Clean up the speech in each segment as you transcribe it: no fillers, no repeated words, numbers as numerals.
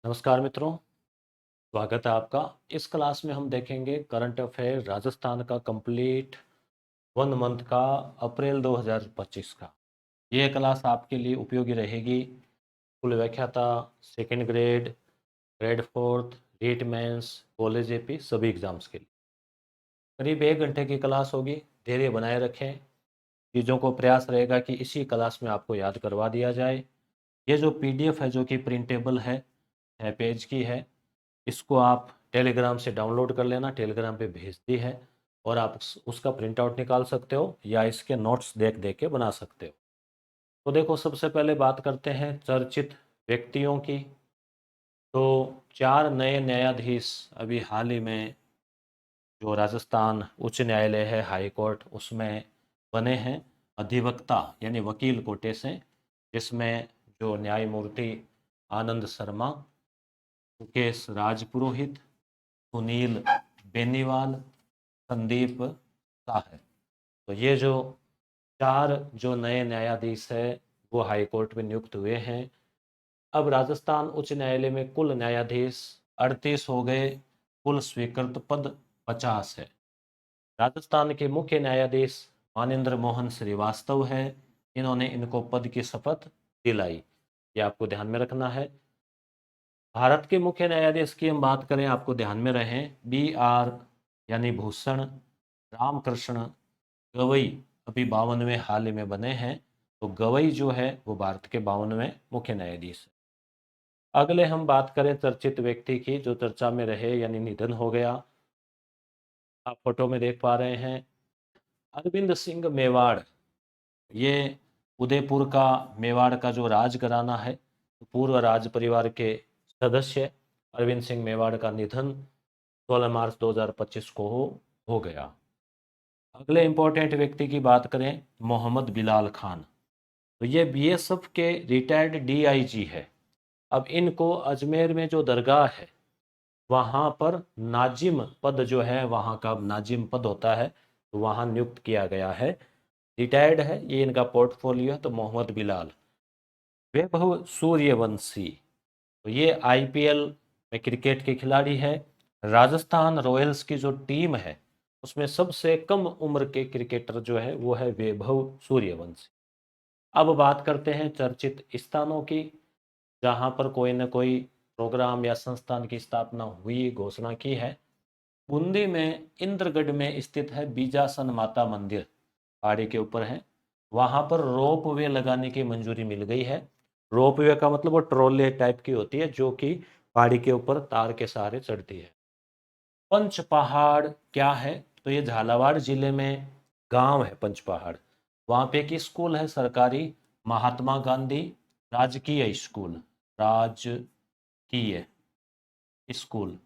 नमस्कार मित्रों, स्वागत है आपका। इस क्लास में हम देखेंगे करंट अफेयर राजस्थान का कंप्लीट 1 मंथ का अप्रैल 2025 का। ये क्लास आपके लिए उपयोगी रहेगी। कुल व्याख्याता, second grade, grade fourth, REET mains, college AP सभी एग्जाम्स के लिए करीब 1 घंटे की क्लास होगी। धैर्य बनाए रखें। चीज़ों को प्रयास रहेगा कि इसी क्लास में आपको याद करवा दिया जाए। ये जो पीडीएफ है जो कि प्रिंटेबल है पेज की है, इसको आप टेलीग्राम से डाउनलोड कर लेना। टेलीग्राम पे भेज दी है और आप उसका प्रिंट आउट निकाल सकते हो या इसके नोट्स देख देख के बना सकते हो। तो देखो, सबसे पहले बात करते हैं चर्चित व्यक्तियों की। तो 4 नए न्यायाधीश अभी हाल ही में जो राजस्थान उच्च न्यायालय है, हाई कोर्ट, उसमें बने हैं अधिवक्ता यानी वकील कोटे से, जिसमें जो न्यायमूर्ति आनंद शर्मा, मुकेश राजपुरोहित, सुनील बेनीवाल, संदीप शाह है। तो ये जो 4 जो नए न्यायाधीश है वो हाई कोर्ट में नियुक्त हुए हैं। अब राजस्थान उच्च न्यायालय में कुल न्यायाधीश 38 हो गए। कुल स्वीकृत पद 50 है। राजस्थान के मुख्य न्यायाधीश मानेंद्र मोहन श्रीवास्तव है। इन्होंने इनको पद की शपथ दिलाई। ये आपको ध्यान में रखना है। भारत के मुख्य न्यायाधीश की हम बात करें, आपको ध्यान में रहे, BR यानी भूषण रामकृष्ण गवई अभी 52वें हाल ही में बने हैं। तो गवई जो है वो भारत के 52वें मुख्य न्यायाधीश है। अगले हम बात करें चर्चित व्यक्ति की जो चर्चा में रहे यानी निधन हो गया। आप फोटो में देख पा रहे हैं अरविंद सिंह मेवाड़। ये उदयपुर का मेवाड़ का जो राजघराना है, पूर्व राज परिवार के सदस्य अरविंद सिंह मेवाड़ का निधन 16 मार्च 2025 को हो गया। अगले इंपॉर्टेंट व्यक्ति की बात करें, मोहम्मद बिलाल खान। तो ये बीएसएफ के रिटायर्ड डीआईजी है। अब इनको अजमेर में जो दरगाह है वहाँ पर नाजिम पद जो है, वहाँ का नाजिम पद होता है, तो वहाँ नियुक्त किया गया है। रिटायर्ड है, ये इनका पोर्टफोलियो है। तो मोहम्मद बिलाल। वैभव सूर्यवंशी, तो ये आईपीएल में क्रिकेट के खिलाड़ी है। राजस्थान रॉयल्स की जो टीम है उसमें सबसे कम उम्र के क्रिकेटर जो है वो है वैभव सूर्यवंशी। अब बात करते हैं चर्चित स्थानों की, जहां पर कोई न कोई प्रोग्राम या संस्थान की स्थापना हुई, घोषणा की है। बूंदी में इंद्रगढ़ में स्थित है बीजासन माता मंदिर, पहाड़ी के ऊपर है। वहां पर रोप वे लगाने की मंजूरी मिल गई है। रोप वे का मतलब वो ट्रॉले टाइप की होती है जो कि पहाड़ी के ऊपर तार के सहारे चढ़ती है। पंच पहाड़ क्या है? तो ये झालावाड़ जिले में गांव है पंच पहाड़। वहाँ पे एक स्कूल है सरकारी, महात्मा गांधी राजकीय स्कूल, राजकीय स्कूल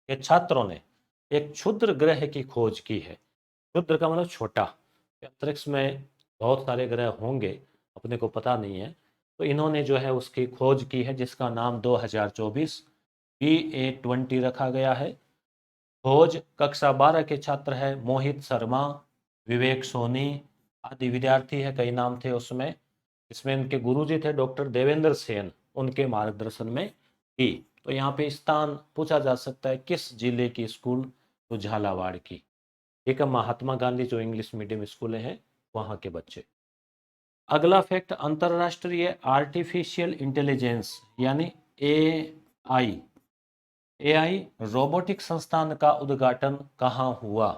के छात्रों ने एक क्षुद्र ग्रह की खोज की है। क्षुद्र का मतलब छोटा। अंतरिक्ष में बहुत सारे ग्रह होंगे, अपने को पता नहीं है। तो इन्होंने जो है उसकी खोज की है, जिसका नाम 2024 BA20 रखा गया है। खोज कक्षा 12 के छात्र है मोहित शर्मा, विवेक सोनी आदि विद्यार्थी है, कई नाम थे उसमें। इसमें इनके गुरुजी थे डॉक्टर देवेंद्र सेन, उनके मार्गदर्शन में की। तो यहाँ पे स्थान पूछा जा सकता है किस जिले की स्कूल? तो झालावाड़ की। ठीक है, महात्मा गांधी जो इंग्लिश मीडियम स्कूल हैं वहाँ के बच्चे। अगला फैक्ट, अंतरराष्ट्रीय आर्टिफिशियल इंटेलिजेंस यानी AI AI रोबोटिक संस्थान का उद्घाटन कहाँ हुआ?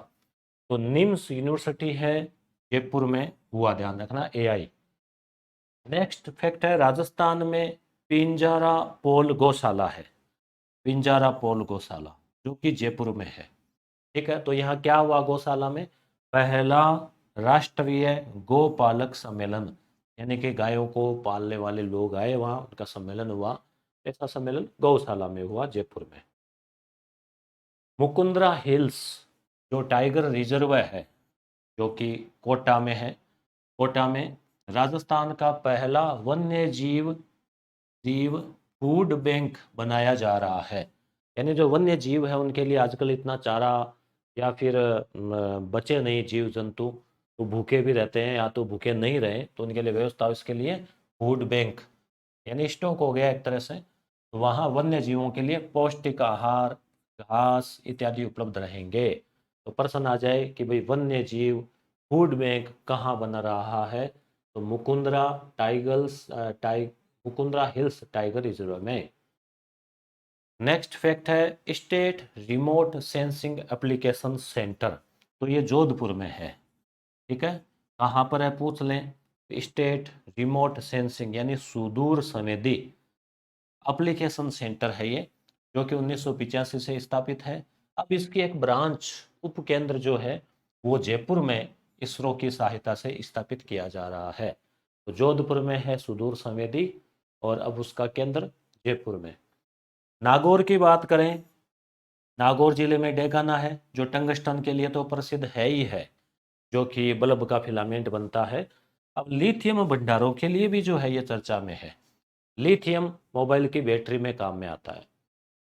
तो निम्स यूनिवर्सिटी है जयपुर में हुआ, ध्यान रखना AI। नेक्स्ट फैक्ट है, राजस्थान में पिंजारा पोल गौशाला है। पिंजारा पोल गौशाला जो कि जयपुर में है। ठीक है, तो यहाँ क्या हुआ गौशाला में? पहला राष्ट्रीय गोपालक सम्मेलन, यानी कि गायों को पालने वाले लोग आए वहाँ, उनका सम्मेलन हुआ। ऐसा सम्मेलन गौशाला में हुआ जयपुर में। मुकुंदरा हिल्स जो टाइगर रिजर्व है जो कि कोटा में है, कोटा में राजस्थान का पहला वन्य जीव जीव फूड बैंक बनाया जा रहा है। यानी जो वन्य जीव है उनके लिए आजकल इतना चारा या फिर बचे नहीं जीव जंतु, तो भूखे भी रहते हैं या तो भूखे नहीं रहे, तो उनके लिए व्यवस्था, इसके लिए फूड बैंक यानी स्टॉक हो गया एक तरह से। तो वहाँ वन्य जीवों के लिए पौष्टिक आहार, घास इत्यादि उपलब्ध रहेंगे। तो प्रश्न आ जाए कि भाई वन्य जीव फूड बैंक कहाँ बन रहा है, तो मुकुंदरा हिल्स टाइगर रिजर्व में। नेक्स्ट फैक्ट है state remote sensing application centre, तो ये जोधपुर में है। ठीक है, कहाँ पर है पूछ लें, स्टेट रिमोट सेंसिंग यानी सुदूर संवेदी एप्लीकेशन सेंटर है ये, जो कि 1985 से स्थापित है। अब इसकी एक ब्रांच उपकेंद्र जो है वो जयपुर में इसरो की सहायता से स्थापित किया जा रहा है। तो जोधपुर में है सुदूर संवेदी और अब उसका केंद्र जयपुर में। नागौर की बात करें, नागौर जिले में डेगाना है जो टंगस्टन के लिए तो प्रसिद्ध है ही है, जो कि बल्ब का फिलामेंट बनता है। अब लिथियम भंडारों के लिए भी जो है ये चर्चा में है। लिथियम मोबाइल की बैटरी में काम में आता है।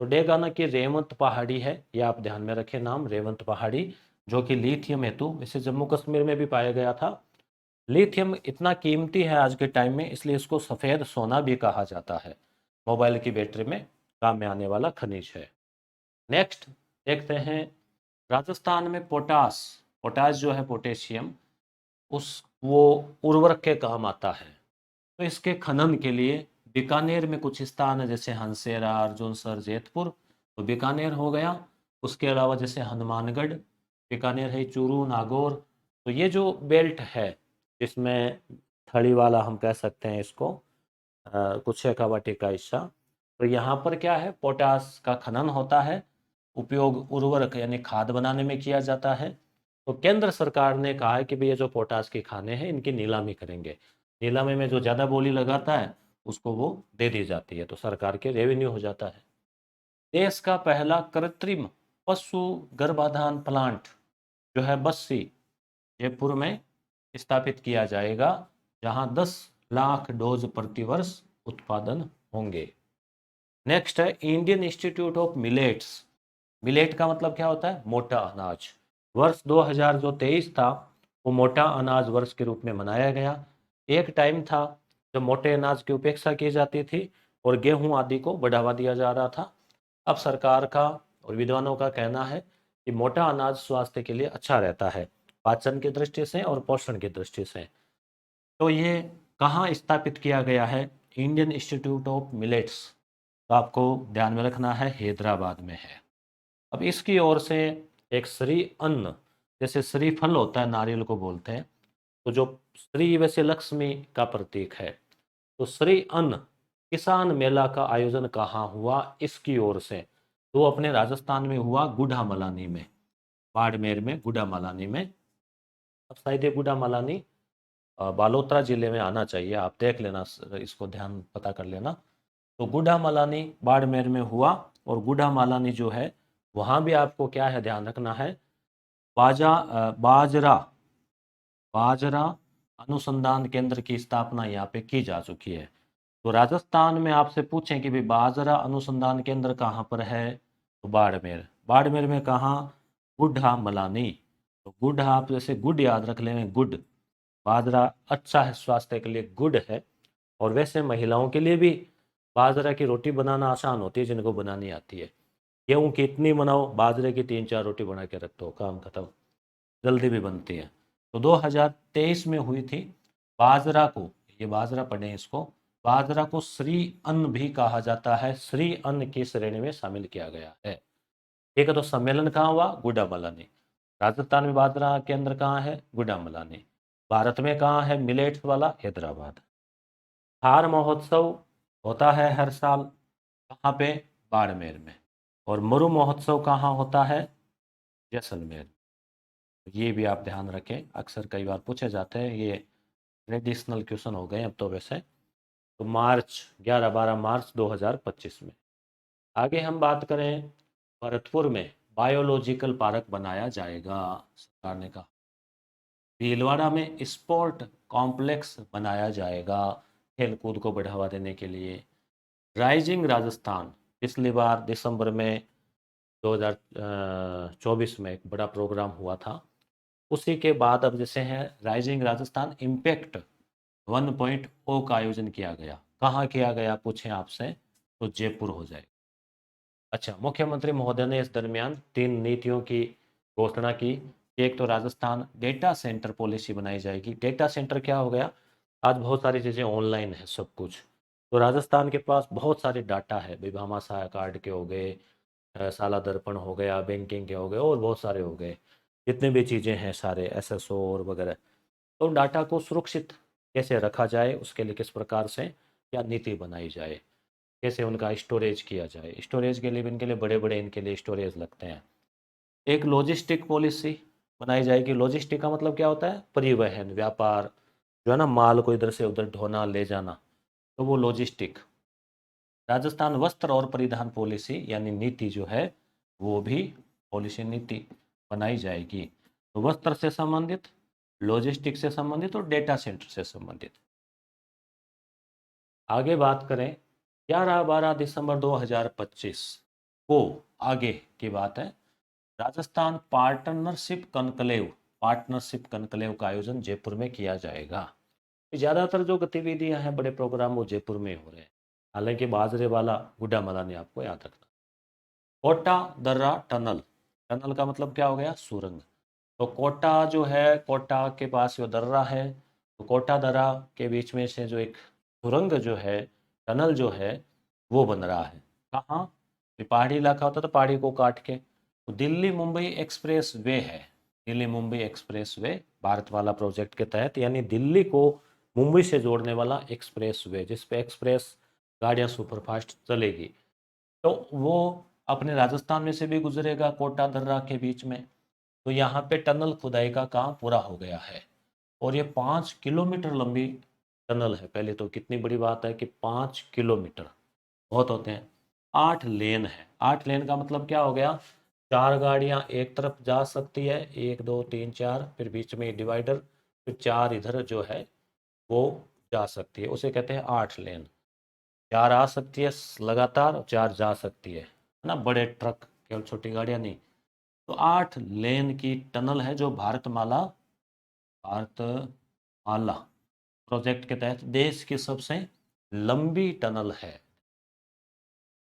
तो डेगाना की रेवंत पहाड़ी है, ये आप ध्यान में रखें नाम, रेवंत पहाड़ी, जो कि लिथियम हेतु इसे जम्मू कश्मीर में भी पाया गया था। लिथियम इतना कीमती है आज के टाइम में, इसलिए इसको सफ़ेद सोना भी कहा जाता है। मोबाइल की बैटरी में काम में आने वाला खनिज है। नेक्स्ट देखते हैं, राजस्थान में पोटास, पोटास जो है पोटेशियम, उस वो उर्वरक के काम आता है। तो इसके खनन के लिए बीकानेर में कुछ स्थान है, जैसे हंसेरा, अर्जुनसर, जैतपुर, तो बीकानेर हो गया। उसके अलावा जैसे हनुमानगढ़, बीकानेर है, चूरू, नागौर। तो ये जो बेल्ट है इसमें थड़ी वाला हम कह सकते हैं इसको, कुछ कावाटी का हिस्सा, तो यहाँ पर क्या है, पोटास का खनन होता है, उपयोग उर्वरक यानी खाद बनाने में किया जाता है। तो केंद्र सरकार ने कहा है कि भाई ये जो पोटास के खाने हैं इनकी नीलामी करेंगे, नीलामी में जो ज़्यादा बोली लगाता है उसको वो दे दी जाती है, तो सरकार के रेवेन्यू हो जाता है। देश का पहला कृत्रिम पशु गर्भाधान प्लांट जो है बस्सी, जयपुर में स्थापित किया जाएगा, जहां 10 लाख डोज प्रति वर्ष उत्पादन होंगे। नेक्स्ट है Indian institute of millets. Millet का मतलब क्या होता है, मोटा अनाज। वर्ष 2023 था वो मोटा अनाज वर्ष के रूप में मनाया गया। एक टाइम था जब मोटे अनाज की उपेक्षा की जाती थी और गेहूं आदि को बढ़ावा दिया जा रहा था। अब सरकार का और विद्वानों का कहना है कि मोटा अनाज स्वास्थ्य के लिए अच्छा रहता है, पाचन की दृष्टि से और पोषण की दृष्टि से। तो ये कहाँ स्थापित किया गया है, इंडियन इंस्टीट्यूट ऑफ मिलेट्स, तो आपको ध्यान में रखना है हैदराबाद में है। अब इसकी ओर से एक श्री अन्न, जैसे श्रीफल होता है नारियल को बोलते हैं, तो जो श्री वैसे लक्ष्मी का प्रतीक है, तो श्री अन्न किसान मेला का आयोजन कहाँ हुआ इसकी ओर से, तो अपने राजस्थान में हुआ गुढ़ामलानी में, बाड़मेर में गुढ़ामलानी में। अब शायद ये गुढ़ामलानी बालोतरा जिले में आना चाहिए, आप देख लेना, इसको ध्यान पता कर लेना। तो गुढ़ामलानी बाड़मेर में हुआ, और गुढ़ामलानी जो है वहाँ भी आपको क्या है ध्यान रखना है, बाजरा बाजरा अनुसंधान केंद्र की स्थापना यहाँ पे की जा चुकी है। तो राजस्थान में आपसे पूछें कि भाई बाजरा अनुसंधान केंद्र कहाँ पर है, तो बाड़मेर, बाड़मेर में कहाँ, गुड्ढा मलानी। तो गुड आप जैसे गुड याद रख लें, गुड, बाजरा अच्छा है स्वास्थ्य के लिए, गुड है। और वैसे महिलाओं के लिए भी बाजरा की रोटी बनाना आसान होती है जिनको बनानी आती है। गेहूँ की इतनी बनाओ, बाजरे की 3-4 रोटी बना के रख दो, काम खत्म, जल्दी भी बनती है। तो 2023 में हुई थी। बाजरा को, ये बाजरा पढ़ें इसको, बाजरा को श्री अन्न भी कहा जाता है, श्री अन्न की श्रेणी में शामिल किया गया है। ठीक है, तो सम्मेलन कहाँ हुआ, गुड्डामलानी। राजस्थान में बाजरा केंद्र कहाँ है, गुड्डामलानी। भारत में कहाँ है मिलेट्स वाला, हैदराबाद। थार महोत्सव होता है हर साल, कहाँ पे, बाड़मेर में। और मरु महोत्सव कहाँ होता है, जैसलमेर। ये भी आप ध्यान रखें, अक्सर कई बार पूछे जाते हैं, ये ट्रेडिशनल क्वेश्चन हो गए अब तो वैसे। तो मार्च 11-12 मार्च 2025 में। आगे हम बात करें, भरतपुर में बायोलॉजिकल पार्क बनाया जाएगा, सरकार ने कहा। भीलवाड़ा में स्पोर्ट कॉम्प्लेक्स बनाया जाएगा, खेलकूद को बढ़ावा देने के लिए। राइजिंग राजस्थान, पिछली बार दिसंबर में 2024 में एक बड़ा प्रोग्राम हुआ था, उसी के बाद अब जैसे है राइजिंग राजस्थान इम्पैक्ट 1.0 का आयोजन किया गया। कहाँ किया गया पूछें आपसे, तो जयपुर हो जाएगा। अच्छा, मुख्यमंत्री महोदय ने इस दरमियान 3 नीतियों की घोषणा की। एक तो राजस्थान डेटा सेंटर पॉलिसी बनाई जाएगी। डेटा सेंटर क्या हो गया? आज बहुत सारी चीज़ें ऑनलाइन है सब कुछ। तो राजस्थान के पास बहुत सारे डाटा है, भाई भामाशाह कार्ड के हो गए, साला दर्पण हो गया, बैंकिंग के हो गए और बहुत सारे हो गए, जितने भी चीज़ें हैं सारे एसएसओ और वगैरह। तो डाटा को सुरक्षित कैसे रखा जाए, उसके लिए किस प्रकार से क्या नीति बनाई जाए, कैसे उनका स्टोरेज किया जाए। स्टोरेज के लिए भी इनके लिए बड़े बड़े इनके लिए स्टोरेज लगते हैं। एक लॉजिस्टिक पॉलिसी बनाई जाएगी। लॉजिस्टिक का मतलब क्या होता है? परिवहन, व्यापार, जो है ना, माल को इधर से उधर ढोना ले जाना, तो वो लॉजिस्टिक। राजस्थान वस्त्र और परिधान पॉलिसी यानी नीति जो है, वो भी पॉलिसी नीति बनाई जाएगी। तो वस्त्र से संबंधित, लॉजिस्टिक से संबंधित और डेटा सेंटर से संबंधित। आगे बात करें 11-12 दिसंबर 2025 को, आगे की बात है, राजस्थान पार्टनरशिप कनक्लेव का आयोजन जयपुर में किया जाएगा। ज़्यादातर जो गतिविधियां हैं, बड़े प्रोग्राम, वो जयपुर में हो रहे हैं। हालांकि बाजरे वाला गुड्डामला नहीं, आपको याद रखना। कोटा दर्रा टनल, टनल का मतलब क्या हो गया? सुरंग। तो कोटा जो है, कोटा के पास जो दर्रा है, तो कोटा दर्रा के बीच में से जो एक सुरंग जो है, टनल जो है, वो बन रहा है। कहाँ? ये पहाड़ी इलाका होता है, तो पहाड़ी को काट के। तो दिल्ली मुंबई एक्सप्रेस वे है। दिल्ली मुंबई एक्सप्रेस वे भारत वाला प्रोजेक्ट के तहत, यानी दिल्ली को मुंबई से जोड़ने वाला एक्सप्रेस वे, जिसपे एक्सप्रेस गाड़ियाँ सुपरफास्ट चलेगी। तो वो अपने राजस्थान में से भी गुजरेगा, कोटा दर्रा के बीच में। तो यहाँ पे टनल खुदाई का काम पूरा हो गया है और ये 5 किलोमीटर लंबी टनल है। पहले तो कितनी बड़ी बात है कि 5 किलोमीटर बहुत होते हैं। 8 लेन है। 8 लेन का मतलब क्या हो गया? 4 गाड़ियाँ एक तरफ जा सकती है, 1 2 3 4, फिर बीच में डिवाइडर, फिर 4 इधर जो है वो जा सकती है, उसे कहते हैं 8 लेन। 4 आ सकती है लगातार और 4 जा सकती है ना, बड़े ट्रक, केवल छोटी गाड़ियाँ नहीं। तो 8 लेन की टनल है, जो भारतमाला प्रोजेक्ट के तहत देश की सबसे लंबी टनल है।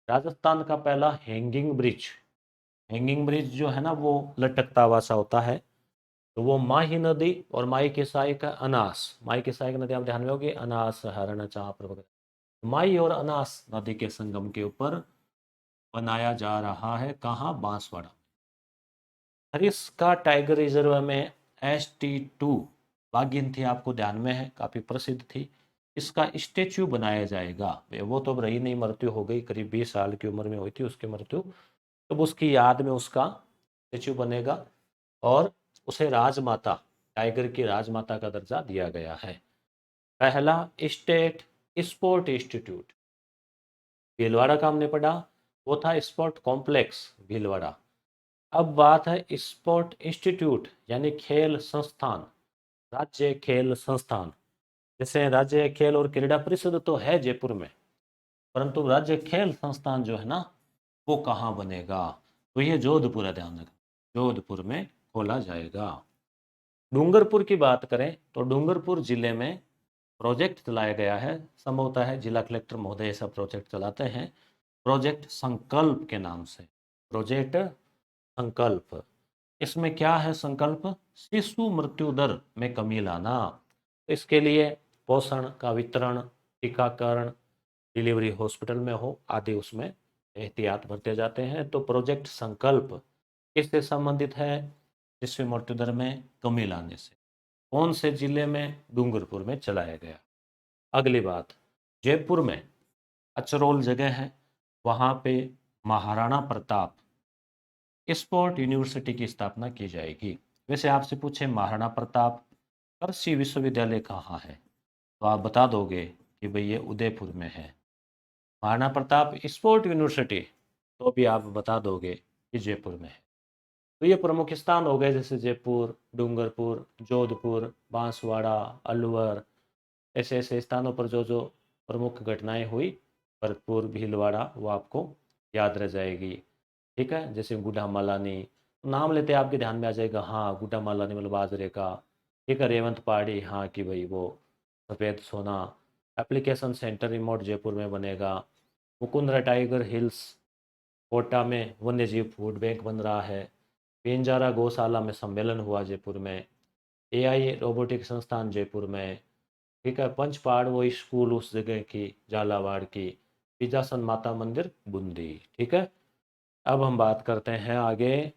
राजस्थान का पहला हैंगिंग ब्रिज जो है ना, वो लटकता हुआ सा होता है। तो वो माही नदी और माई किसाई का अनास, माई किसाई की नदी आप ध्यान में होगी, अनास, हरण, चांप वगैरह, माई और अनास नदी के संगम के ऊपर बनाया जा रहा है। कहाँ? बांसवाड़ा। सरिस्का टाइगर रिजर्व में ST2 बाघिन थी, आपको ध्यान में है, काफ़ी प्रसिद्ध थी। इसका स्टेच्यू बनाया जाएगा। वो तो अब रही नहीं, मृत्यु हो गई, करीब 20 साल की उम्र में हुई थी उसकी मृत्यु। तो उसकी याद में उसका स्टेच्यू बनेगा और उसे राजमाता, टाइगर की राजमाता का दर्जा दिया गया है। पहला स्टेट स्पोर्ट इंस्टीट्यूट भीलवाड़ा का हमने पढ़ा, वो था स्पोर्ट कॉम्प्लेक्स भीलवाड़ा। अब बात है स्पोर्ट इंस्टीट्यूट यानी खेल संस्थान, राज्य खेल संस्थान। जैसे राज्य खेल और क्रीड़ा परिषद तो है जयपुर में, परंतु राज्य खेल संस्थान जो है ना, वो कहाँ बनेगा? तो ये जोधपुर है, ध्यान रखना, जोधपुर में खोला जाएगा। डूंगरपुर की बात करें तो डूंगरपुर जिले में प्रोजेक्ट चलाया गया है। संभवतः है जिला कलेक्टर महोदय ऐसा प्रोजेक्ट चलाते हैं, प्रोजेक्ट संकल्प के नाम से। प्रोजेक्ट संकल्प, इसमें क्या है संकल्प? शिशु मृत्यु दर में कमी लाना। इसके लिए पोषण का वितरण, टीकाकरण, डिलीवरी हॉस्पिटल में हो आदि, उसमें एहतियात बरते जाते हैं। तो प्रोजेक्ट संकल्प किससे संबंधित है? शिशु मृत्यु दर में कमी लाने से। कौन से जिले में? डूंगरपुर में चलाया गया। अगली बात, जयपुर में अचरोल जगह है, वहाँ पे महाराणा प्रताप स्पोर्ट यूनिवर्सिटी की स्थापना की जाएगी। वैसे आपसे पूछे महाराणा प्रताप कृषि विश्वविद्यालय कहाँ है, तो आप बता दोगे कि भाई ये उदयपुर में है। महाराणा प्रताप स्पोर्ट यूनिवर्सिटी, तो भी आप बता दोगे कि जयपुर में है। तो ये प्रमुख स्थान हो गए, जैसे जयपुर, डूंगरपुर, जोधपुर, बांसवाड़ा, अलवर, ऐसे ऐसे स्थानों पर जो जो प्रमुख घटनाएं हुई, भरतपुर, भीलवाड़ा, वो आपको याद रह जाएगी। ठीक है, जैसे गुड्डा मालानी, नाम लेते आपके ध्यान में आ जाएगा, हाँ गुड्डा मालानी मतलब बाजरे का। ठीक है, रेवंत पहाड़ी, हाँ कि भाई वो सफ़ेद सोना। एप्लीकेशन सेंटर रिमोट जयपुर में बनेगा। मुकुंदरा टाइगर हिल्स कोटा में वन्यजीव फूड बैंक बन रहा है। पिंजारा गौशाला में सम्मेलन हुआ जयपुर में। एआई रोबोटिक संस्थान जयपुर में। ठीक है, पंचपाड़ वो स्कूल उस जगह की झालावाड़ की। पिजासन माता मंदिर बूंदी। ठीक है, अब हम बात करते हैं आगे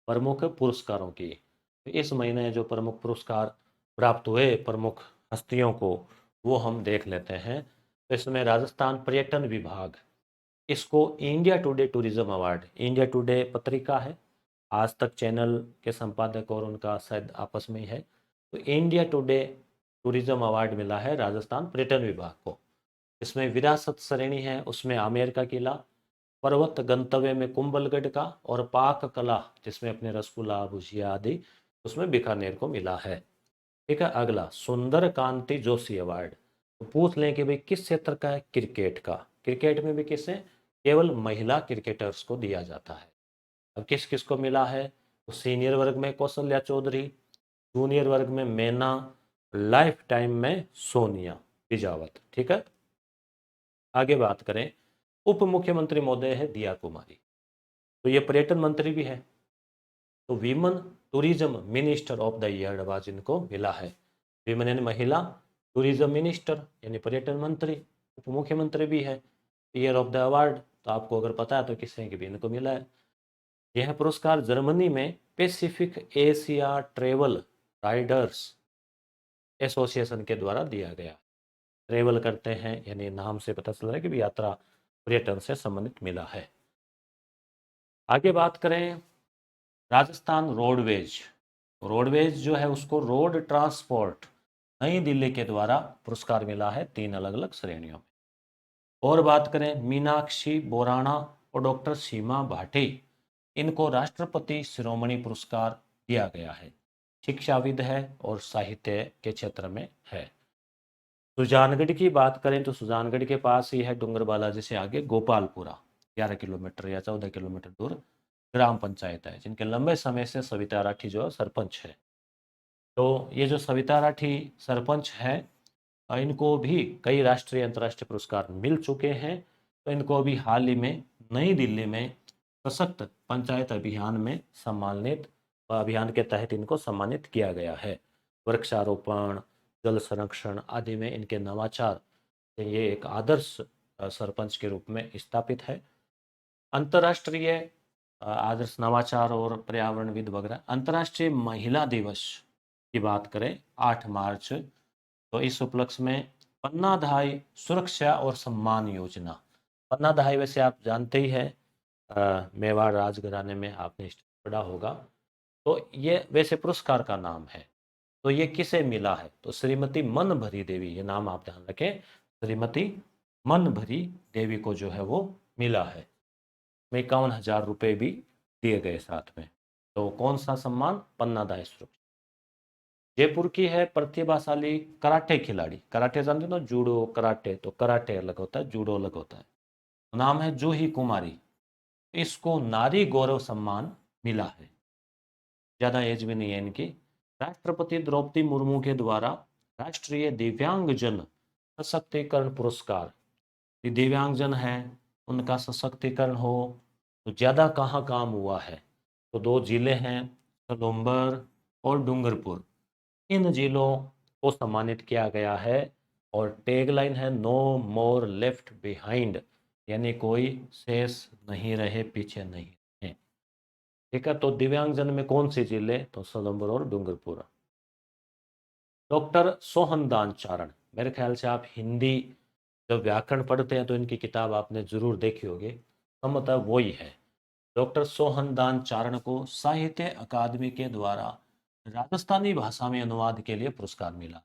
प्रमुख पुरस्कारों की। इस महीने जो प्रमुख पुरस्कार प्राप्त हुए प्रमुख हस्तियों को वो हम देख लेते हैं। तो इसमें राजस्थान पर्यटन विभाग, इसको India today tourism award, India today पत्रिका है, आज तक चैनल के संपादक और उनका शायद आपस में ही है, तो इंडिया टुडे टूरिज्म अवार्ड मिला है राजस्थान पर्यटन विभाग को। इसमें विरासत श्रेणी है, उसमें आमेर का किला, पर्वत गंतव्य में कुंभलगढ़ का, और पाक कला जिसमें अपने रसगुल्ला भुजिया आदि, उसमें बीकानेर को मिला है। ठीक है, अगला सुंदर कांति जोशी अवार्ड। तो पूछ लें कि भाई किस क्षेत्र का है, क्रिकेट का। क्रिकेट में भी किसे, केवल महिला क्रिकेटर्स को दिया जाता है। अब किस किस को मिला है, तो सीनियर वर्ग में कौशल्या चौधरी, जूनियर वर्ग में मैना, लाइफ टाइम में सोनिया बिजावत। ठीक है, आगे बात करें, उप मुख्यमंत्री महोदय है दिया कुमारी, तो ये पर्यटन मंत्री भी है। तो women tourism minister of the year award इनको मिला है। वीमन यानी महिला, टूरिज्म मिनिस्टर यानी पर्यटन मंत्री, उप मुख्यमंत्री भी है, ईयर ऑफ द अवार्ड तो आपको अगर पता है तो किसने की भी इनको मिला है। यह पुरस्कार जर्मनी में Pacific Asia travel Riders association के द्वारा दिया गया। ट्रेवल करते हैं यानी नाम से पता चल रहा है कि भी यात्रा पर्यटन से संबंधित मिला है। आगे बात करें, राजस्थान रोडवेज, रोडवेज जो है उसको रोड ट्रांसपोर्ट नई दिल्ली के द्वारा पुरस्कार मिला है 3 अलग अलग श्रेणियों में। और बात करें मीनाक्षी बोराणा और डॉक्टर सीमा भाटी, इनको राष्ट्रपति शिरोमणि पुरस्कार दिया गया है। शिक्षाविद है और साहित्य के क्षेत्र में है। सुजानगढ़ की बात करें तो सुजानगढ़ के पास ही है डूंगर बालाजी से आगे गोपालपुरा, 11 किलोमीटर या 14 किलोमीटर दूर ग्राम पंचायत है, जिनके लंबे समय से सविता राठी जो है सरपंच है। तो ये जो सविता राठी सरपंच है, इनको भी कई राष्ट्रीय अंतर्राष्ट्रीय पुरस्कार मिल चुके हैं। तो इनको अभी हाल ही में नई दिल्ली में सशक्त पंचायत अभियान में सम्मानित, अभियान के तहत इनको सम्मानित किया गया है। वृक्षारोपण, जल संरक्षण आदि में इनके नवाचार, ये एक आदर्श सरपंच के रूप में स्थापित है। अंतर्राष्ट्रीय आदर्श नवाचार और पर्यावरणविद वगैरह। अंतर्राष्ट्रीय महिला दिवस की बात करें 8 मार्च, तो इस उपलक्ष्य में पन्नाधाय सुरक्षा और सम्मान योजना, पन्नाधाय वैसे आप जानते ही है, मेवाड़ राजघराने में आपने पढ़ा होगा, तो ये वैसे पुरस्कार का नाम है। तो ये किसे मिला है, तो श्रीमती मनभरी देवी, ये नाम आप ध्यान रखें, श्रीमती मनभरी देवी को जो है वो मिला है। 51,000 रुपये भी दिए गए साथ में। तो कौन सा सम्मान, पन्नाधाय सुरक्षा। जयपुर की है प्रतिभाशाली कराटे खिलाड़ी, कराटे जानते हो ना, जूडो कराटे, तो कराटे अलग होता है, जूडो अलग होता है। नाम है जूही कुमारी, इसको नारी गौरव सम्मान मिला है, ज़्यादा एज भी नहीं है इनकी। राष्ट्रपति द्रौपदी मुर्मू के द्वारा राष्ट्रीय दिव्यांगजन सशक्तिकरण पुरस्कार, ये दिव्यांगजन है उनका सशक्तिकरण हो तो ज़्यादा कहाँ काम हुआ है, तो 2 जिले हैं सलूम्बर और डूंगरपुर, इन जिलों को सम्मानित किया गया है। और टैगलाइन है नो मोर लेफ्ट बिहाइंड, यानी कोई शेष नहीं रहे, पीछे नहीं है। ठीक है, तो दिव्यांगजन में कौन से जिले, तो सलम्बर और डूंगरपुर। डॉक्टर सोहनदान चारण, मेरे ख्याल से आप हिंदी जब व्याकरण पढ़ते हैं तो इनकी किताब आपने जरूर देखी होगी, संभवतः वो ही है। डॉक्टर सोहनदान चारण को साहित्य अकादमी के द्वारा राजस्थानी भाषा में अनुवाद के लिए पुरस्कार मिला।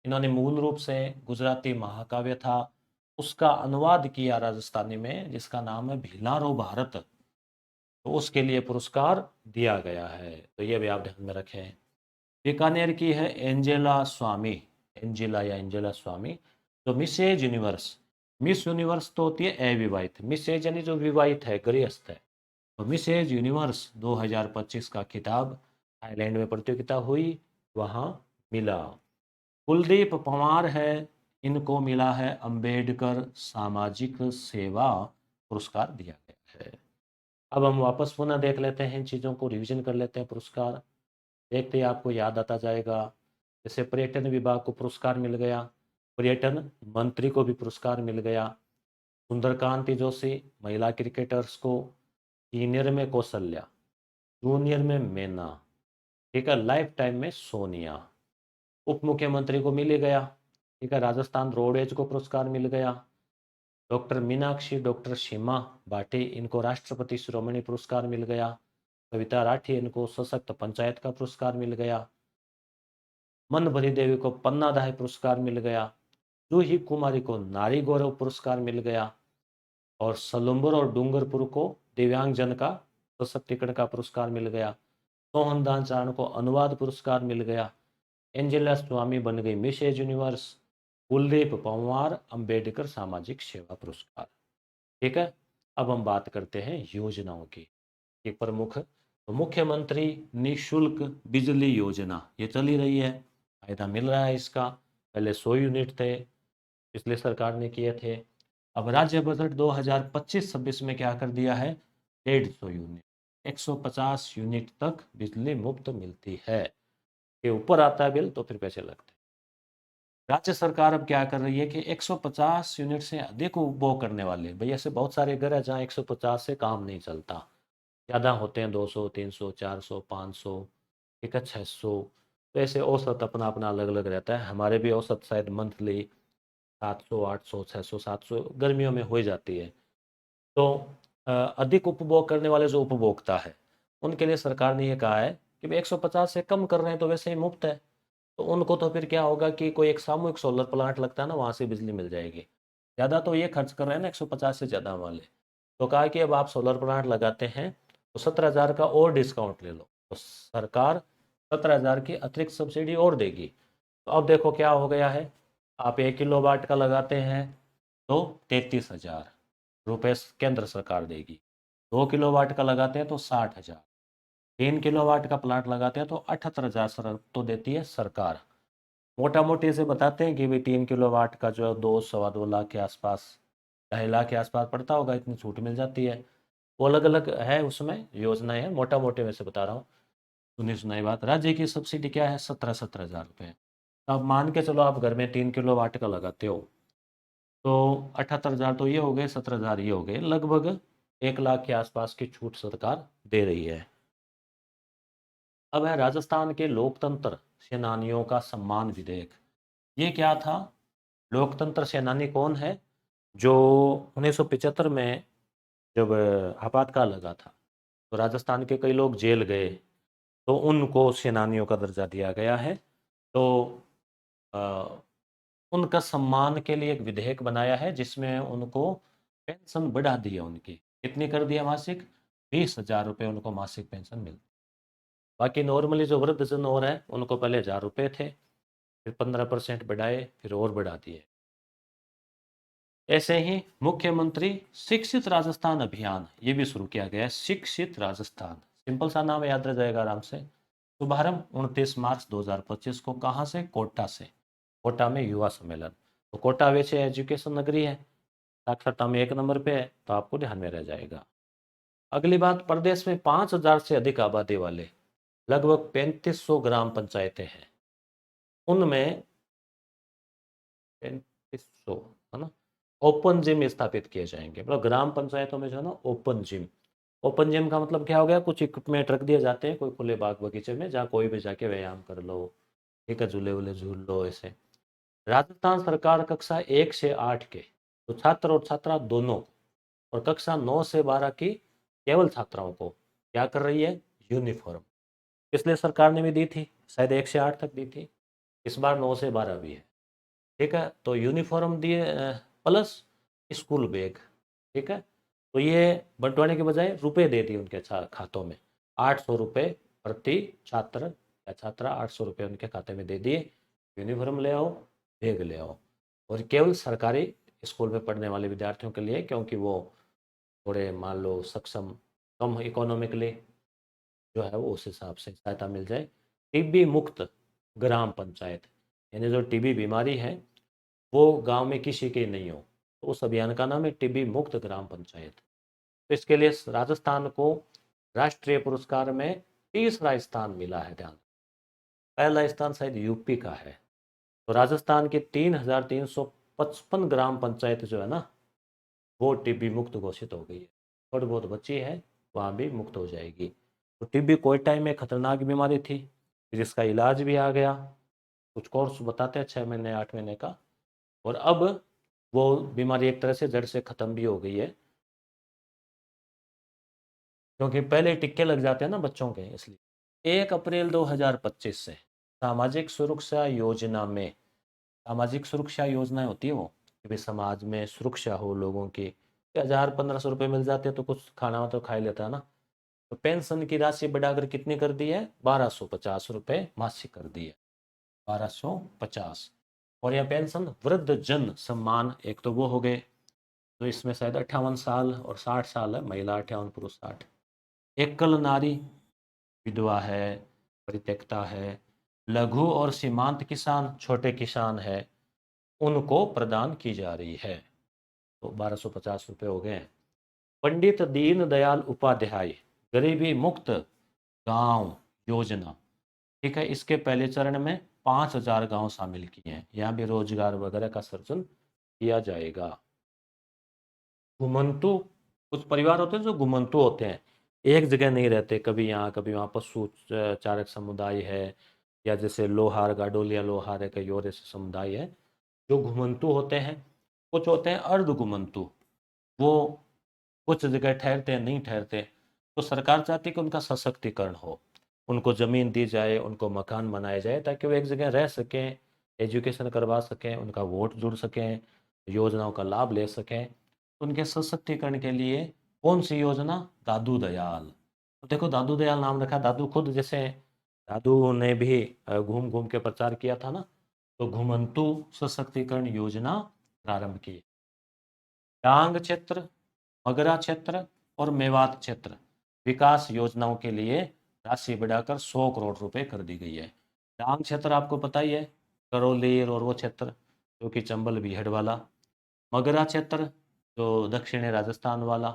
इन्होंने मूल रूप से गुजराती महाकाव्य था, उसका अनुवाद किया राजस्थानी में, जिसका नाम है भिलारो भारत, तो उसके लिए पुरस्कार दिया गया है। तो ये भी आप ध्यान में रखें। बीकानेर की है एंजेला स्वामी, एंजेला या एंजेला स्वामी, जो मिसेज यूनिवर्स, मिस यूनिवर्स तो होती है अविवाहित, मिसेज यानी जो विवाहित है, गृहस्थ है, तो मिसेज यूनिवर्स 2025 का खिताब थाईलैंड में प्रतियोगिता हुई, वहाँ मिला। कुलदीप पंवार है इनको मिला है अंबेडकर सामाजिक सेवा पुरस्कार दिया गया है। अब हम वापस पुनः देख लेते हैं, इन चीज़ों को रिवीजन कर लेते हैं। पुरस्कार देखते ही आपको याद आता जाएगा। जैसे पर्यटन विभाग को पुरस्कार मिल गया, पर्यटन मंत्री को भी पुरस्कार मिल गया, सुंदरकांति जोशी महिला क्रिकेटर्स को, सीनियर में कौशल्या, जूनियर में मैना, ठीक है, लाइफ टाइम में सोनिया। उप मुख्यमंत्री को मिल ही गया, ठीक है, राजस्थान रोडवेज को पुरस्कार मिल गया। डॉक्टर मीनाक्षी, डॉक्टर सीमा भाटी, इनको राष्ट्रपति शिरोमणि पुरस्कार मिल गया। कविता राठी, इनको सशक्त पंचायत का पुरस्कार मिल गया। मन भरी देवी को पन्नाधाय पुरस्कार मिल गया। जूही कुमारी को नारी गौरव पुरस्कार मिल गया। और सलुम्बर और डूंगरपुर को दिव्यांगजन का सशक्तिकरण का पुरस्कार मिल गया। सोहन दानचारण को अनुवाद पुरस्कार मिल गया। एंजेला स्वामी बन गई Miss as Universe. Kuldeep Panwar Ambedkar सामाजिक सेवा पुरस्कार। ठीक है, अब हम बात करते हैं योजनाओं की। एक प्रमुख तो मुख्यमंत्री निशुल्क बिजली योजना, ये चली रही है, फायदा मिल रहा है इसका। पहले 100 यूनिट थे, पिछले सरकार ने किए थे। अब राज्य बजट 2025-26 में क्या कर दिया है, 150 यूनिट, 150 यूनिट तक बिजली मुफ्त मिलती है। ये ऊपर आता है बिल तो फिर पैसे लगते हैं। राज्य सरकार अब क्या कर रही है कि 150 यूनिट से अधिक उपभोग करने वाले, भाई ऐसे बहुत सारे घर है जहाँ 150 से काम नहीं चलता, ज़्यादा होते हैं 200, 300, 400, 500, ठीक है, 600। तो ऐसे औसत अपना अपना अलग अलग रहता है। हमारे भी औसत शायद मंथली 700, 800, 600, 700 गर्मियों में हो जाती है। तो अधिक उपभोग करने वाले जो उपभोक्ता है उनके लिए सरकार ने ये कहा है कि भाई 150 से कम कर रहे हैं तो वैसे ही मुफ्त है। तो उनको तो फिर क्या होगा कि कोई एक सामूहिक सोलर प्लांट लगता है ना, वहाँ से बिजली मिल जाएगी। ज़्यादा तो ये खर्च कर रहे हैं ना 150 से ज़्यादा वाले। तो कहा कि अब आप सोलर प्लांट लगाते हैं तो 17,000 का और डिस्काउंट ले लो, तो सरकार 17,000 की अतिरिक्त सब्सिडी और देगी। तो अब देखो क्या हो गया है, आप 1 किलोवाट का लगाते हैं तो 33,000 रुपये केंद्र सरकार देगी। 2 किलोवाट का लगाते हैं तो 60,000। 3 किलोवाट का प्लांट लगाते हैं तो 78,000 तो देती है सरकार। मोटा मोटी से बताते हैं कि भाई 3 किलोवाट का जो 2 सवा 2 लाख के आसपास, 2.5 लाख के आसपास पड़ता होगा, इतनी छूट मिल जाती है। वो अलग अलग है, उसमें योजनाएं हैं, मोटा मोटे में से बता रहा हूँ। सुनी सुनाई बात, राज्य की सब्सिडी क्या है, 17,000 अब मान के चलो आप घर में 3 किलोवाट का लगाते हो तो 78,000 तो ये हो गए, 17,000 ये हो गए, लगभग 1 लाख के आसपास की छूट सरकार दे रही है। अब है राजस्थान के लोकतंत्र सेनानियों का सम्मान विधेयक। ये क्या था, लोकतंत्र सेनानी कौन है, जो 1975 में जब आपातकाल लगा था तो राजस्थान के कई लोग जेल गए, तो उनको सेनानियों का दर्जा दिया गया है। तो उनका सम्मान के लिए एक विधेयक बनाया है जिसमें उनको पेंशन बढ़ा दी है उनकी। कितनी कर दिया, मासिक 20,000 रुपये उनको मासिक पेंशन मिलती। बाकी नॉर्मली जो वृद्धजन और हैं उनको पहले 1,000 रुपये थे, फिर 15% बढ़ाए, फिर और बढ़ा दिए। ऐसे ही मुख्यमंत्री शिक्षित राजस्थान अभियान ये भी शुरू किया गया है। शिक्षित राजस्थान, सिंपल सा नाम है, याद रह जाएगा आराम से। शुभारंभ 29 मार्च 2025 को, कहाँ से, कोटा से। कोटा में युवा सम्मेलन। तो कोटा वैसे एजुकेशन नगरी है, साक्षरता में 1 नंबर पे है, तो आपको ध्यान में रह जाएगा। अगली बात, प्रदेश में 5,000 से अधिक आबादी वाले लगभग 3500 ग्राम पंचायतें हैं। उनमें 3500, है ना, ओपन जिम स्थापित किए जाएंगे। मतलब ग्राम पंचायतों में जो है ना ओपन जिम, ओपन जिम का मतलब क्या हो गया, कुछ इक्विपमेंट रख दिए जाते हैं कोई खुले बाग बगीचे में जहाँ कोई भी जाके व्यायाम कर लो, ठीक है, झूले वूले झूल लो ऐसे। राजस्थान सरकार कक्षा 1 से 8 के तो छात्र और छात्रा दोनों, और कक्षा 9 से 12 की केवल छात्राओं को क्या कर रही है, यूनिफॉर्म। पिछले सरकार ने भी दी थी, शायद 1 से 8 तक दी थी, इस बार 9 से 12 भी है, ठीक है। तो यूनिफॉर्म दिए प्लस स्कूल बैग, ठीक है। तो ये बंटवाने के बजाय रुपए दे दिए उनके खातों में, 800 रुपये प्रति छात्र या छात्रा, 800 रुपये उनके खाते में दे दिए। यूनिफॉर्म ले आओ, बैग ले आओ। और केवल सरकारी स्कूल में पढ़ने वाले विद्यार्थियों के लिए, क्योंकि वो थोड़े मान लो सक्षम, कम इकोनॉमिकली जो है वो, उस हिसाब से सहायता मिल जाए। टीबी मुक्त ग्राम पंचायत, यानी जो टीबी बीमारी है वो गांव में किसी के नहीं हो। तो उस अभियान का नाम है टीबी मुक्त ग्राम पंचायत। तो इसके लिए राजस्थान को राष्ट्रीय पुरस्कार में तीसरा स्थान मिला है। ध्यान, पहला स्थान शायद यूपी का है। तो राजस्थान के 3,355 ग्राम पंचायत जो है ना, वो टीबी मुक्त घोषित हो गई है। थोड़ी बहुत बची है, वहाँ भी मुक्त हो जाएगी। तो टीबी कोई टाइम में खतरनाक बीमारी थी, जिसका इलाज भी आ गया। कुछ कोर्स बताते हैं 6 महीने 8 महीने का। और अब वो बीमारी एक तरह से जड़ से खत्म भी हो गई है, क्योंकि पहले टिक्के लग जाते हैं ना बच्चों के, इसलिए। 1 अप्रैल 2025 से सामाजिक सुरक्षा योजना में, सामाजिक सुरक्षा योजनाएं होती है वो, कि भाई समाज में सुरक्षा हो लोगों की। 1,000 1,500 रुपये मिल जाते हैं तो कुछ खाना तो खा ही लेता है ना। तो पेंशन की राशि बढ़ाकर कितनी कर दी है? 1,250 रुपये मासिक कर दी है। 1,250। और यह पेंशन वृद्ध जन सम्मान, एक तो वो हो गए, तो इसमें शायद 58 साल और 60 साल है, महिला 58, पुरुष 60। एकल नारी, विधवा है, परित्यक्ता है, लघु और सीमांत किसान, छोटे किसान है, उनको प्रदान की जा रही है। तो 1,250 रुपये हो गए। पंडित दीनदयाल उपाध्याय गरीबी मुक्त गांव योजना, ठीक है, इसके पहले चरण में 5,000 गांव शामिल किए हैं। यहाँ भी रोजगार वगैरह का सृजन किया जाएगा। घुमंतु, कुछ परिवार होते हैं जो घुमंतु होते हैं, एक जगह नहीं रहते, कभी यहाँ कभी वहाँ। पशु चारक समुदाय है, या जैसे लोहार, गाडोलिया लोहार है, कई और ऐसे समुदाय है जो घुमंतु होते हैं। कुछ होते हैं अर्ध घुमंतु, वो कुछ जगह ठहरते हैं, नहीं ठहरते। तो सरकार चाहती है कि उनका सशक्तिकरण हो, उनको ज़मीन दी जाए, उनको मकान बनाए जाए, ताकि वो एक जगह रह सकें, एजुकेशन करवा सकें, उनका वोट जुड़ सकें, योजनाओं का लाभ ले सकें। उनके सशक्तिकरण के लिए कौन सी योजना? दादू दयाल। तो देखो, दादू दयाल नाम रखा, दादू खुद, जैसे दादू ने भी घूम घूम के प्रचार किया था ना, तो घुमंतु सशक्तिकरण योजना प्रारंभ की। डांग क्षेत्र, मगरा क्षेत्र और मेवात क्षेत्र विकास योजनाओं के लिए राशि बढ़ाकर 100 करोड़ रुपए कर दी गई है। डांग क्षेत्र आपको पता ही है, करौली और वो क्षेत्र जो कि चंबल बीहड़ वाला। मगरा क्षेत्र जो दक्षिणी राजस्थान वाला।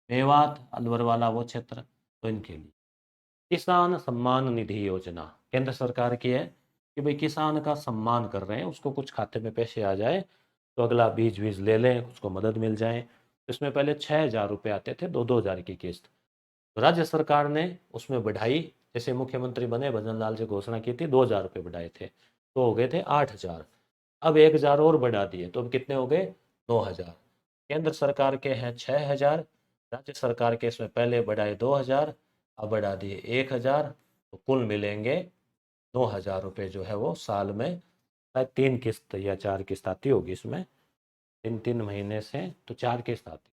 मेवात अलवर वाला वो क्षेत्र, तो इनके लिए। किसान सम्मान निधि योजना केंद्र सरकार की है, कि भाई किसान का सम्मान कर रहे हैं, उसको कुछ खाते में पैसे आ जाए, तो अगला बीज बीज ले लें, उसको मदद मिल जाए। इसमें पहले 6,000 रुपये आते थे, 2-2 हज़ार की किस्त। तो राज्य सरकार ने उसमें बढ़ाई, जैसे मुख्यमंत्री बने भजन लाल से घोषणा की थी, 2,000 रुपये बढ़ाए थे, तो हो गए थे 8,000। अब 1,000 और बढ़ा दिए, तो अब कितने हो गए? 9,000। केंद्र सरकार के हैं 6,000, राज्य सरकार के इसमें पहले बढ़ाए 2,000, अब बढ़ा दिए 1,000, तो कुल मिलेंगे 9,000 रुपये जो है वो साल में। शायद 3 किस्त या 4 किस्त आती होगी इसमें, 3-3 महीने से तो 4 किस्त आती।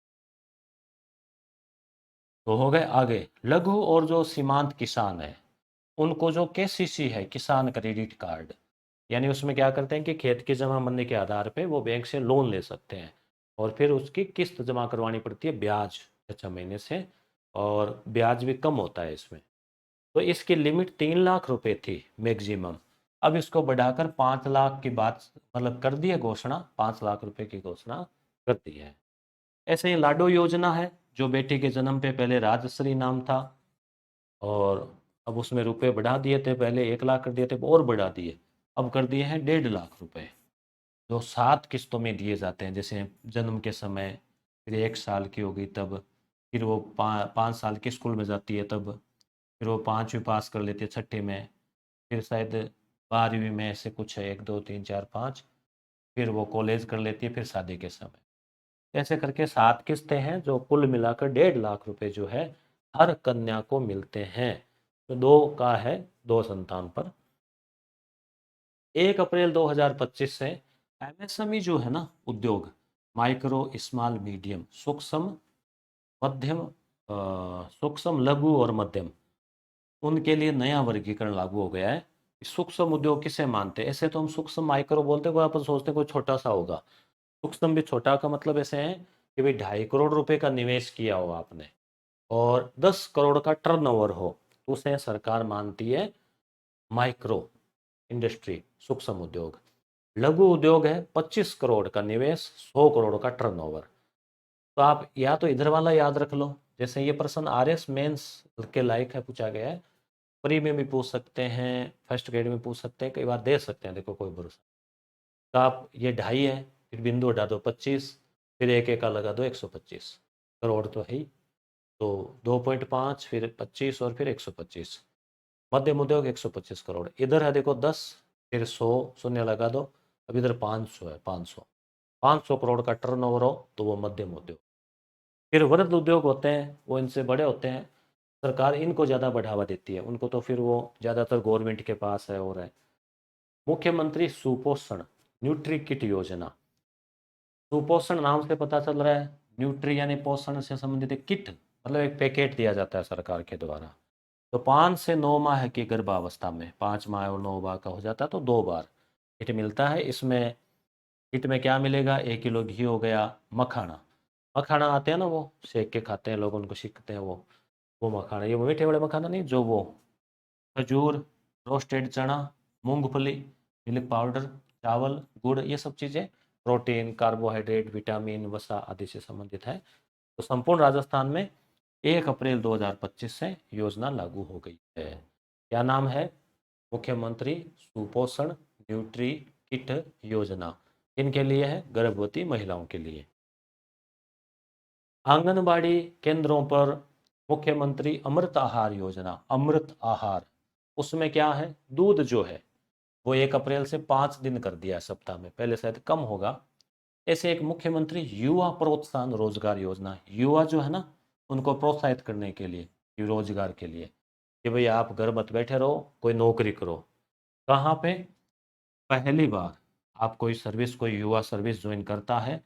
तो हो गए आगे लघु और जो सीमांत किसान है, उनको जो केसीसी है, किसान क्रेडिट कार्ड, यानी उसमें क्या करते हैं कि खेत की जमाबंदी के आधार पे वो बैंक से लोन ले सकते हैं, और फिर उसकी किस्त जमा करवानी पड़ती है ब्याज 6 महीने से, और ब्याज भी कम होता है इसमें। तो इसकी लिमिट 3 लाख रुपए थी मैक्सिमम, अब इसको बढ़ाकर 5 लाख की बात, मतलब कर दी है घोषणा, 5 लाख रुपए की घोषणा कर दी है। ऐसे ही लाडो योजना है, जो बेटी के जन्म पे पहले राजश्री नाम था, और अब उसमें रुपए बढ़ा दिए थे, पहले 1 लाख कर दिए थे, और बढ़ा दिए, अब कर दिए हैं 1.5 लाख रुपए, जो 7 किस्तों में दिए जाते हैं। जैसे जन्म के समय, फिर 1 साल की होगी तब, फिर वो 5 साल की स्कूल में जाती है तब, फिर वो 5वीं पास कर लेती है, छठी में, फिर शायद 12वीं में, ऐसे कुछ है, 1 2 3 4 5, फिर वो कॉलेज कर लेती है, फिर शादी के समय। ऐसे करके 7 किस्तें हैं, जो कुल मिलाकर 1.5 लाख रुपए जो है हर कन्या को मिलते हैं। तो दो का है, दो संतान पर। 1 अप्रैल 2025 से एमएसएमई जो है ना, उद्योग, माइक्रो स्मॉल मीडियम सूक्ष्म मध्यम, सूक्ष्म लघु और मध्यम, उनके लिए नया वर्गीकरण लागू हो गया है। सूक्ष्म उद्योग किसे मानते हैं? ऐसे तो हम सूक्ष्म माइक्रो बोलते हैं, कोई अपन सोचते हैं कोई छोटा सा होगा। सूक्ष्म भी छोटा का मतलब ऐसे है कि भाई 2.5 करोड़ रुपए का निवेश किया हो आपने, और 10 करोड़ का टर्नओवर हो, तो उसे सरकार मानती है माइक्रो इंडस्ट्री, सूक्ष्म उद्योग। लघु उद्योग है 25 करोड़ का निवेश, 100 करोड़ का टर्नओवर। तो आप या तो इधर वाला याद रख लो, जैसे ये प्रश्न आरएस मेंस के लायक है, पूछा गया है, प्री में भी पूछ सकते हैं, फर्स्ट ग्रेड में पूछ सकते हैं, कई बार दे सकते हैं, देखो कोई भरोसा। तो आप ये 2.5 है, फिर बिंदु हटा दो 25, फिर एक एक का लगा दो 125 करोड़ तो है ही। तो 2.5 फिर 25 और फिर 125, मध्यम उद्योग 125 करोड़। इधर है देखो 10, फिर 100, शून्य लगा दो। अब इधर 500 है, 500 करोड़ का टर्नओवर हो तो वो मध्यम उद्योग। फिर वृहद उद्योग होते हैं, वो इनसे बड़े होते हैं, सरकार इनको ज़्यादा बढ़ावा देती है, उनको तो फिर वो ज़्यादातर गवर्नमेंट के पास है और है। मुख्यमंत्री सुपोषण न्यूट्री किट योजना। सुपोषण नाम से पता चल रहा है, न्यूट्री यानी पोषण से संबंधित एक किट, मतलब एक पैकेट दिया जाता है सरकार के द्वारा। तो 5 से 9 माह की गर्भावस्था में, 5 माह और 9 माह का हो जाता है तो 2 बार किट मिलता है। इसमें किट में क्या मिलेगा, 1 किलो घी हो गया, मखाना, मखाना आते हैं ना वो सेक के खाते हैं लोग, उनको सीखते हैं वो मखाना, ये वो मीठे वाले मखाना नहीं, जो वो खजूर, रोस्टेड चना, मूंगफली, मिल्क पाउडर, चावल, गुड़, ये सब चीज़ें प्रोटीन, कार्बोहाइड्रेट, विटामिन, वसा आदि से संबंधित है। तो संपूर्ण राजस्थान में 1 अप्रैल 2025 से योजना लागू हो गई है। क्या नाम है, मुख्यमंत्री सुपोषण न्यूट्री किट योजना। किनके लिए है, गर्भवती महिलाओं के लिए। आंगनबाड़ी केंद्रों पर मुख्यमंत्री अमृत आहार योजना, अमृत आहार, उसमें क्या है, दूध जो है वो 1 अप्रैल से 5 दिन कर दिया है सप्ताह में, पहले शायद कम होगा। ऐसे एक मुख्यमंत्री युवा प्रोत्साहन रोजगार योजना, युवा जो है ना उनको प्रोत्साहित करने के लिए, रोजगार के लिए, कि भाई आप घर मत बैठे रहो, कोई नौकरी करो। कहाँ पे, पहली बार आप कोई सर्विस, कोई युवा सर्विस ज्वाइन करता है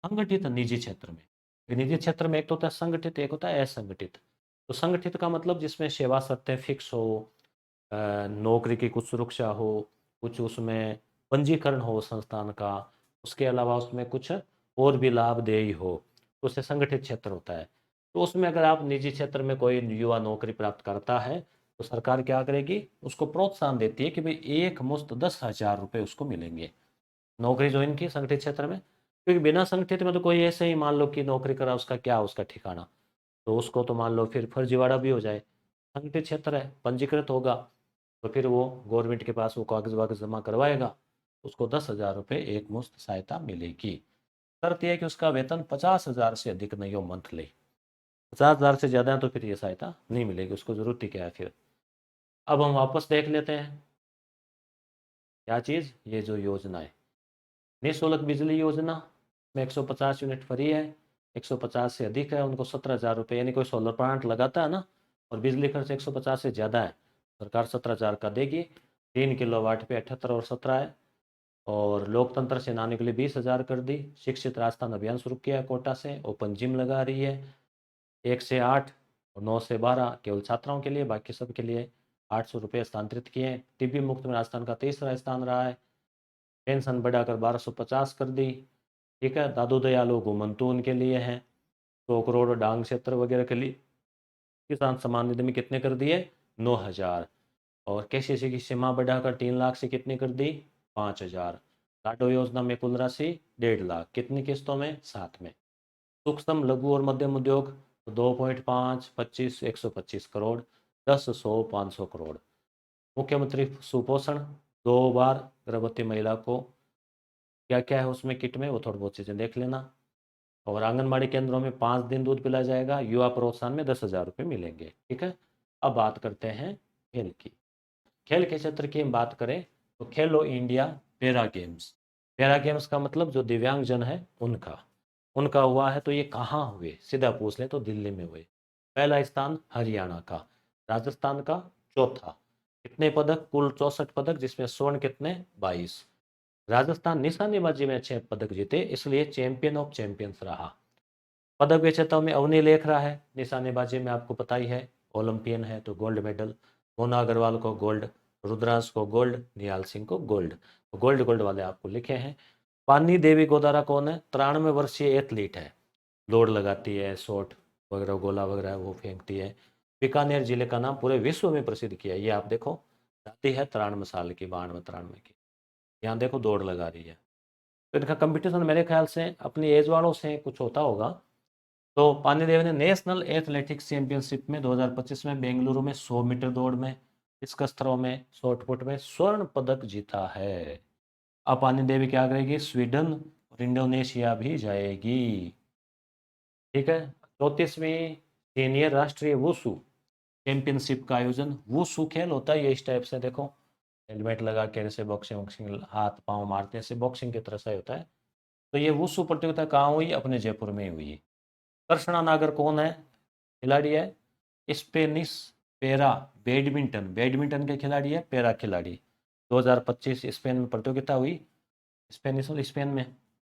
संगठित निजी क्षेत्र में। निजी क्षेत्र में एक तो होता है संगठित, एक होता है असंगठित। तो संगठित का मतलब जिसमें सेवा सत्य फिक्स हो, नौकरी की कुछ सुरक्षा हो, कुछ उसमें पंजीकरण हो संस्थान का, उसके अलावा उसमें कुछ और भी लाभदेयी हो, तो उसे संगठित क्षेत्र होता है। तो उसमें अगर आप निजी क्षेत्र में कोई युवा नौकरी प्राप्त करता है तो सरकार क्या करेगी, उसको प्रोत्साहन देती है कि भाई एक मुश्त 10,000 रुपये उसको मिलेंगे, नौकरी ज्वाइन की संगठित क्षेत्र में। क्योंकि बिना संगठित में तो कोई ऐसे ही मान लो कि नौकरी करा, उसका क्या, उसका ठिकाना, तो उसको तो मान लो फिर फर्जीवाड़ा भी हो जाए। संगठित क्षेत्र है, पंजीकृत होगा, तो फिर वो गवर्नमेंट के पास वो कागज वागज जमा करवाएगा, उसको 10,000 रुपये एक मुश्त सहायता मिलेगी। शर्त यह है कि उसका वेतन 50,000 से अधिक नहीं हो मंथली, 50,000 से ज़्यादा है तो फिर ये सहायता नहीं मिलेगी, उसको ज़रूरत ही क्या है फिर। अब हम वापस देख लेते हैं क्या चीज़, ये जो योजना है, निःशुल्क बिजली योजना में 150 यूनिट फ्री है, 150 से अधिक है उनको 17,000 रुपये, यानी कोई सोलर प्लांट लगाता है ना और बिजली खर्च 150 से ज़्यादा है, सरकार 17,000 का देगी। 3 किलोवाट पे 78 और 17 है। और लोकतंत्र सेनानी के लिए 20,000 कर दी। शिक्षित राजस्थान अभियान शुरू किया है कोटा से, ओपन जिम लगा रही है। 1 से 8 और 9 से 12 केवल छात्राओं के लिए, बाकी सब के लिए 800 रुपये हस्तांतरित किए। टीबी मुक्त में राजस्थान का 3रा स्थान रहा है। पेंशन बढ़ाकर 1250 कर दी। ठीक है, दादू दयालु घुमंतु उनके लिए हैं। 100 करोड़ डांग क्षेत्र वगैरह के लिए। किसान सम्मान निधि में कितने कर दिए, 9,000। और केसीसी की सीमा बढ़ाकर 3 लाख से कितनी कर दी, 5,000। लाडो योजना में कुल राशि 1.5 लाख, कितनी किस्तों में, 7 में। सूक्ष्म लघु और मध्यम उद्योग 2.5, 25, 125 करोड़, 10, 100, 500 करोड़। मुख्यमंत्री सुपोषण 2 बार गर्भवती महिला को, क्या क्या है उसमें किट में वो थोड़ी बहुत चीज़ें देख लेना। और आंगनबाड़ी केंद्रों में 5 दिन दूध पिलाया जाएगा, युवा प्रोत्साहन में 10,000 रुपये मिलेंगे। ठीक है, अब बात करते हैं खेल की। खेल के क्षेत्र की हम बात करें तो खेलो India para games. Para games का मतलब जो दिव्यांगजन है उनका, उनका हुआ है तो ये कहाँ हुए, सीधा पूछ ले तो दिल्ली में हुए। पहला स्थान हरियाणा का, राजस्थान का चौथा। कितने पदक, कुल 64 पदक, जिसमें स्वर्ण कितने, 22। राजस्थान निशानेबाजी में 6 पदक जीते, इसलिए चैंपियन ऑफ चैंपियंस रहा। पदक विजेताओं में अवनी लेख रहा है, निशानेबाजी में आपको पता ही है, ओलंपियन है तो गोल्ड मेडल। मोना अग्रवाल को गोल्ड, रुद्रांश को गोल्ड, निहाल सिंह को गोल्ड। तो गोल्ड गोल्ड वाले आपको लिखे हैं। पानी देवी गोदारा कौन है, 93 वर्षीय एथलीट है, दौड़ लगाती है, शॉट वगैरह, गोला वगैरह वो फेंकती है। बीकानेर जिले का नाम पूरे विश्व में प्रसिद्ध किया है, ये आप देखो, जाती है 93 साल की, 92 93 की। यहाँ देखो दौड़ लगा रही है। तो इनका कंपटीशन मेरे ख्याल से अपनी एज वालों से कुछ होता होगा। तो पानीदेव ने नेशनल एथलेटिक्स चैंपियनशिप में 2025 में बेंगलुरु में 100 मीटर दौड़ में, डिस्कस थ्रो में, शॉट पुट में स्वर्ण पदक जीता है। अब पानीदेवी क्या करेगी, स्वीडन और इंडोनेशिया भी जाएगी। ठीक है। 34वीं सीनियर राष्ट्रीय वुशु चैंपियनशिप का आयोजन। वुशु खेल होता है ये इस टाइप से, देखो हेलमेट लगा के जैसे बॉक्सिंग वॉक्सिंग हाथ पांव मारते हैं, ऐसे बॉक्सिंग की तरह से होता है। तो ये वुशु प्रतियोगिता कहाँ हुई, अपने जयपुर में ही हुई। कृष्णा नागर कौन है, खिलाड़ी है स्पेनिश पैरा बैडमिंटन, बैडमिंटन के खिलाड़ी है, पैरा खिलाड़ी। 2025 स्पेन में प्रतियोगिता हुई, स्पेनिश और स्पेन में।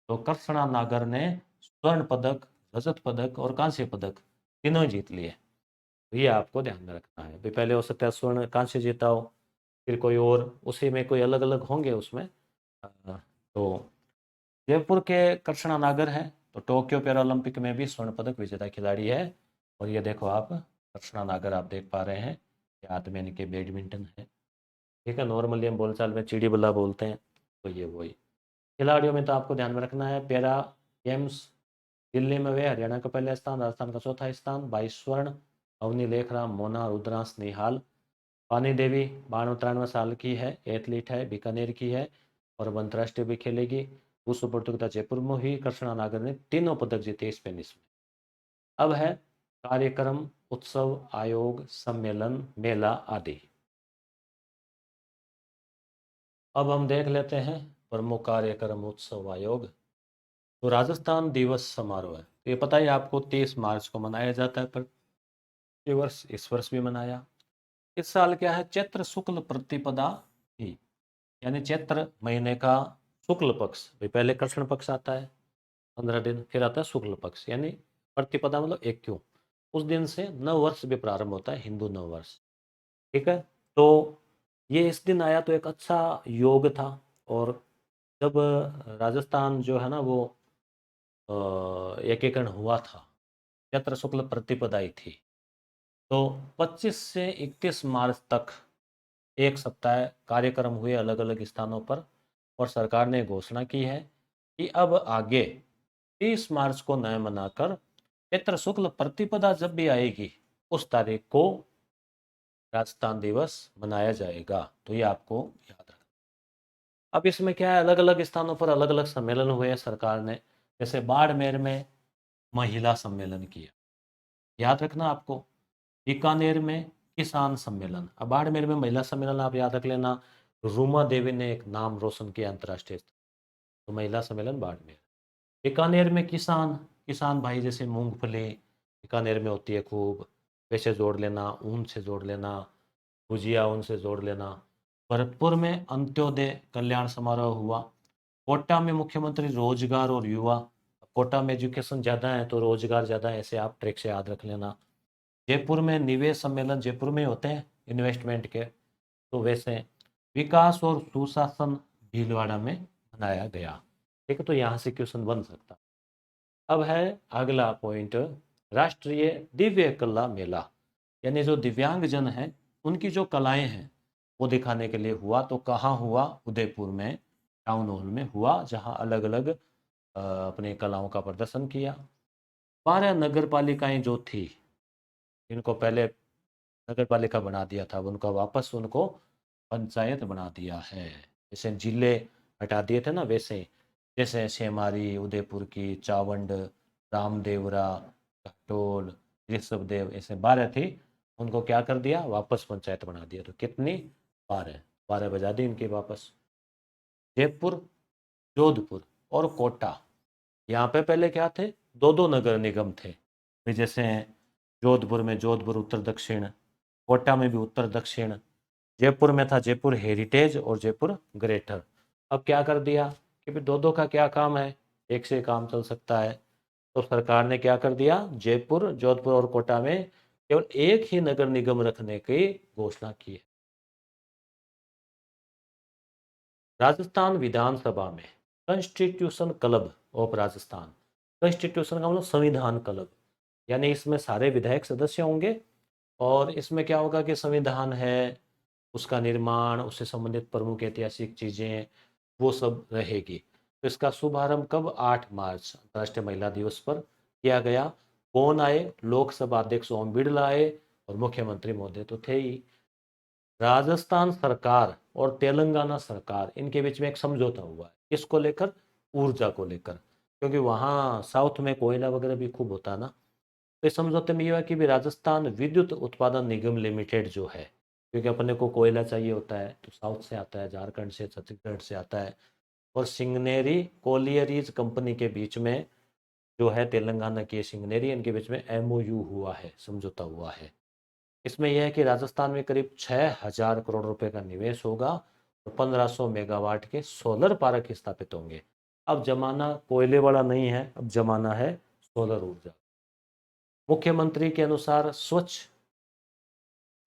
तो कृष्णा नागर ने स्वर्ण पदक, रजत पदक और कांस्य पदक तीनों ही जीत लिए। तो ये आपको ध्यान में रखना है भाई, पहले हो सकता है स्वर्ण कांस्य जीता हो, फिर कोई और उसी में कोई अलग अलग होंगे उसमें। तो जयपुर के कृष्णा नागर है, तो टोक्यो पैरालंपिक में भी स्वर्ण पदक विजेता खिलाड़ी है। और ये देखो आप कृष्णा नागर आप देख पा रहे हैं, ये हाथ में इनके बैडमिंटन है। ठीक है, नॉर्मली हम बोलचाल में चिड़ी बल्ला बोलते हैं, तो ये वही। खिलाड़ियों में तो आपको ध्यान में रखना है, पैरा गेम्स दिल्ली में वे हरियाणा का पहला स्थान, राजस्थान का चौथा स्थान, 22 स्वर्ण। अवनी लेखराम, मोना रुद्रांश निहाल। पानी देवी 92-93 साल की है, एथलीट है, बीकानेर की है और अंतर्राष्ट्रीय भी खेलेगी। विश्व प्रतियोगिता जयपुर में हुई। कृष्णा नागर ने तीनों पदक जीते स्पेनिश में। अब है कार्यक्रम, उत्सव, आयोग, सम्मेलन, मेला आदि। अब हम देख लेते हैं प्रमुख कार्यक्रम, उत्सव, आयोग। तो राजस्थान दिवस समारोह है, तो ये पता ही आपको 30 मार्च को मनाया जाता है, पर ये वर्ष इस वर्ष भी मनाया। इस साल क्या है, चैत्र शुक्ल प्रतिपदा थी, यानी चैत्र महीने का शुक्ल पक्ष, भाई पहले कृष्ण पक्ष आता है 15 दिन, फिर आता है शुक्ल पक्ष, यानी प्रतिपदा मतलब 21, उस दिन से नव वर्ष भी प्रारंभ होता है, हिंदू नव वर्ष। ठीक है। तो ये इस दिन आया तो एक अच्छा योग था। और जब राजस्थान जो है ना वो एकीकरण हुआ था, चैत्र शुक्ल प्रतिपदाई थी। तो 25 से 31 मार्च तक एक सप्ताह कार्यक्रम हुए अलग अलग स्थानों पर। और सरकार ने घोषणा की है कि अब आगे 30 मार्च को न मनाकर चैत्र शुक्ल प्रतिपदा जब भी आएगी उस तारीख को राजस्थान दिवस मनाया जाएगा। तो ये आपको याद रखना। अब इसमें क्या है, अलग अलग स्थानों पर अलग अलग सम्मेलन हुए सरकार ने, जैसे बाड़मेर में महिला सम्मेलन किया, याद रखना आपको। बीकानेर में किसान सम्मेलन। अब बाड़मेर में महिला सम्मेलन आप याद रख लेना, रूमा देवी ने एक नाम रोशन किया अंतर्राष्ट्रीय स्तर। तो महिला सम्मेलन बाड़मेर। बीकानेर में किसान, किसान भाई जैसे मूंगफली बीकानेर में होती है खूब, वैसे जोड़ लेना, ऊन से जोड़ लेना, भुजिया उनसे जोड़ लेना। भरतपुर में अंत्योदय कल्याण समारोह हुआ। कोटा में मुख्यमंत्री रोजगार और युवा। कोटा में एजुकेशन ज़्यादा है तो रोजगार ज़्यादा है, ऐसे आप ट्रिक से याद रख लेना। जयपुर में निवेश सम्मेलन, जयपुर में होते हैं इन्वेस्टमेंट के, तो वैसे विकास और सुशासन भीलवाड़ा में मनाया गया। ठीक है, तो यहाँ से क्वेश्चन बन सकता। अब है अगला पॉइंट, राष्ट्रीय दिव्य कला मेला, यानी जो दिव्यांग जन हैं उनकी जो कलाएं हैं वो दिखाने के लिए हुआ। तो कहाँ हुआ, उदयपुर में टाउन हॉल में हुआ, जहाँ अलग अलग अपने कलाओं का प्रदर्शन किया। 12 नगर पालिकाएं जो थी, इनको पहले नगर पालिका बना दिया था, उनका वापस उनको पंचायत बना दिया है। जैसे जिले हटा दिए थे ना, वैसे जैसे सेमारी उदयपुर की, चावंड, रामदेवरा, घटोल, ऋषभदेव, ऐसे 12 थी, उनको क्या कर दिया, वापस पंचायत बना दिया। तो कितनी, 12, 12 बजा दी इनकी वापस। जयपुर, जोधपुर और कोटा, यहाँ पे पहले क्या थे, दो दो नगर निगम थे। फिर जैसे जोधपुर में जोधपुर उत्तर दक्षिण, कोटा में भी उत्तर दक्षिण, जयपुर में था जयपुर हेरिटेज और जयपुर ग्रेटर। अब क्या कर दिया कि फिर दो दो का क्या काम है, एक से काम चल सकता है। तो सरकार ने क्या कर दिया, जयपुर, जोधपुर और कोटा में केवल एक ही नगर निगम रखने की घोषणा की है। राजस्थान विधानसभा में constitution club of Rajasthan, constitution का मतलब संविधान क्लब, यानी इसमें सारे विधायक सदस्य होंगे। और इसमें क्या होगा कि संविधान है, उसका निर्माण, उससे संबंधित प्रमुख ऐतिहासिक चीज़ें, वो सब रहेगी। तो इसका शुभारंभ कब? 8 मार्च अंतर्राष्ट्रीय महिला दिवस पर किया गया। कौन आए? लोकसभा अध्यक्ष ओम बिरला आए और मुख्यमंत्री महोदय तो थे ही। राजस्थान सरकार और तेलंगाना सरकार, इनके बीच में एक समझौता हुआ है। किसको लेकर? ऊर्जा को लेकर, क्योंकि वहाँ साउथ में कोयला वगैरह भी खूब होता है ना। तो इस समझौते में यह है कि भी राजस्थान विद्युत उत्पादन निगम लिमिटेड जो है, क्योंकि अपने को कोयला चाहिए होता है तो साउथ से आता है, झारखंड से, छत्तीसगढ़ से आता है। और सिंगनेरी कोलियरीज कंपनी के बीच में जो है, तेलंगाना की सिंगनेरी, इनके बीच में एमओयू हुआ है, समझौता हुआ है। इसमें यह है कि राजस्थान में करीब 6,000 करोड़ रुपए का निवेश होगा और 1500 मेगावाट के सोलर पार्क स्थापित होंगे। अब जमाना कोयले वाला नहीं है, अब जमाना है सोलर ऊर्जा। मुख्यमंत्री के अनुसार स्वच्छ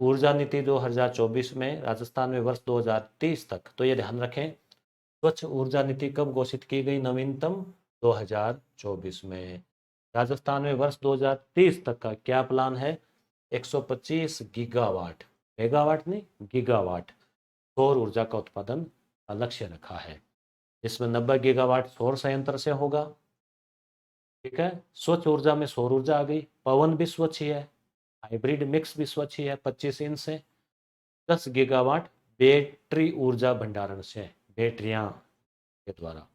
ऊर्जा नीति 2024 में राजस्थान में वर्ष 2030 तक, तो ये ध्यान रखें, स्वच्छ ऊर्जा नीति कब घोषित की गई? नवीनतम 2024 में। राजस्थान में वर्ष 2030 तक का क्या प्लान है? 125 गीगावाट, मेगावाट नहीं, गीगावाट सौर ऊर्जा का उत्पादन का लक्ष्य रखा है, जिसमें 90 गीगावाट सौर संयंत्र से होगा। ठीक है, स्वच्छ ऊर्जा में सौर ऊर्जा आ गई, पवन भी स्वच्छ ही है, हाइब्रिड मिक्स भी स्वच्छ ही है 25 इंच से। 10 गीगावाट बैटरी ऊर्जा भंडारण से, बैटरियां के द्वारा।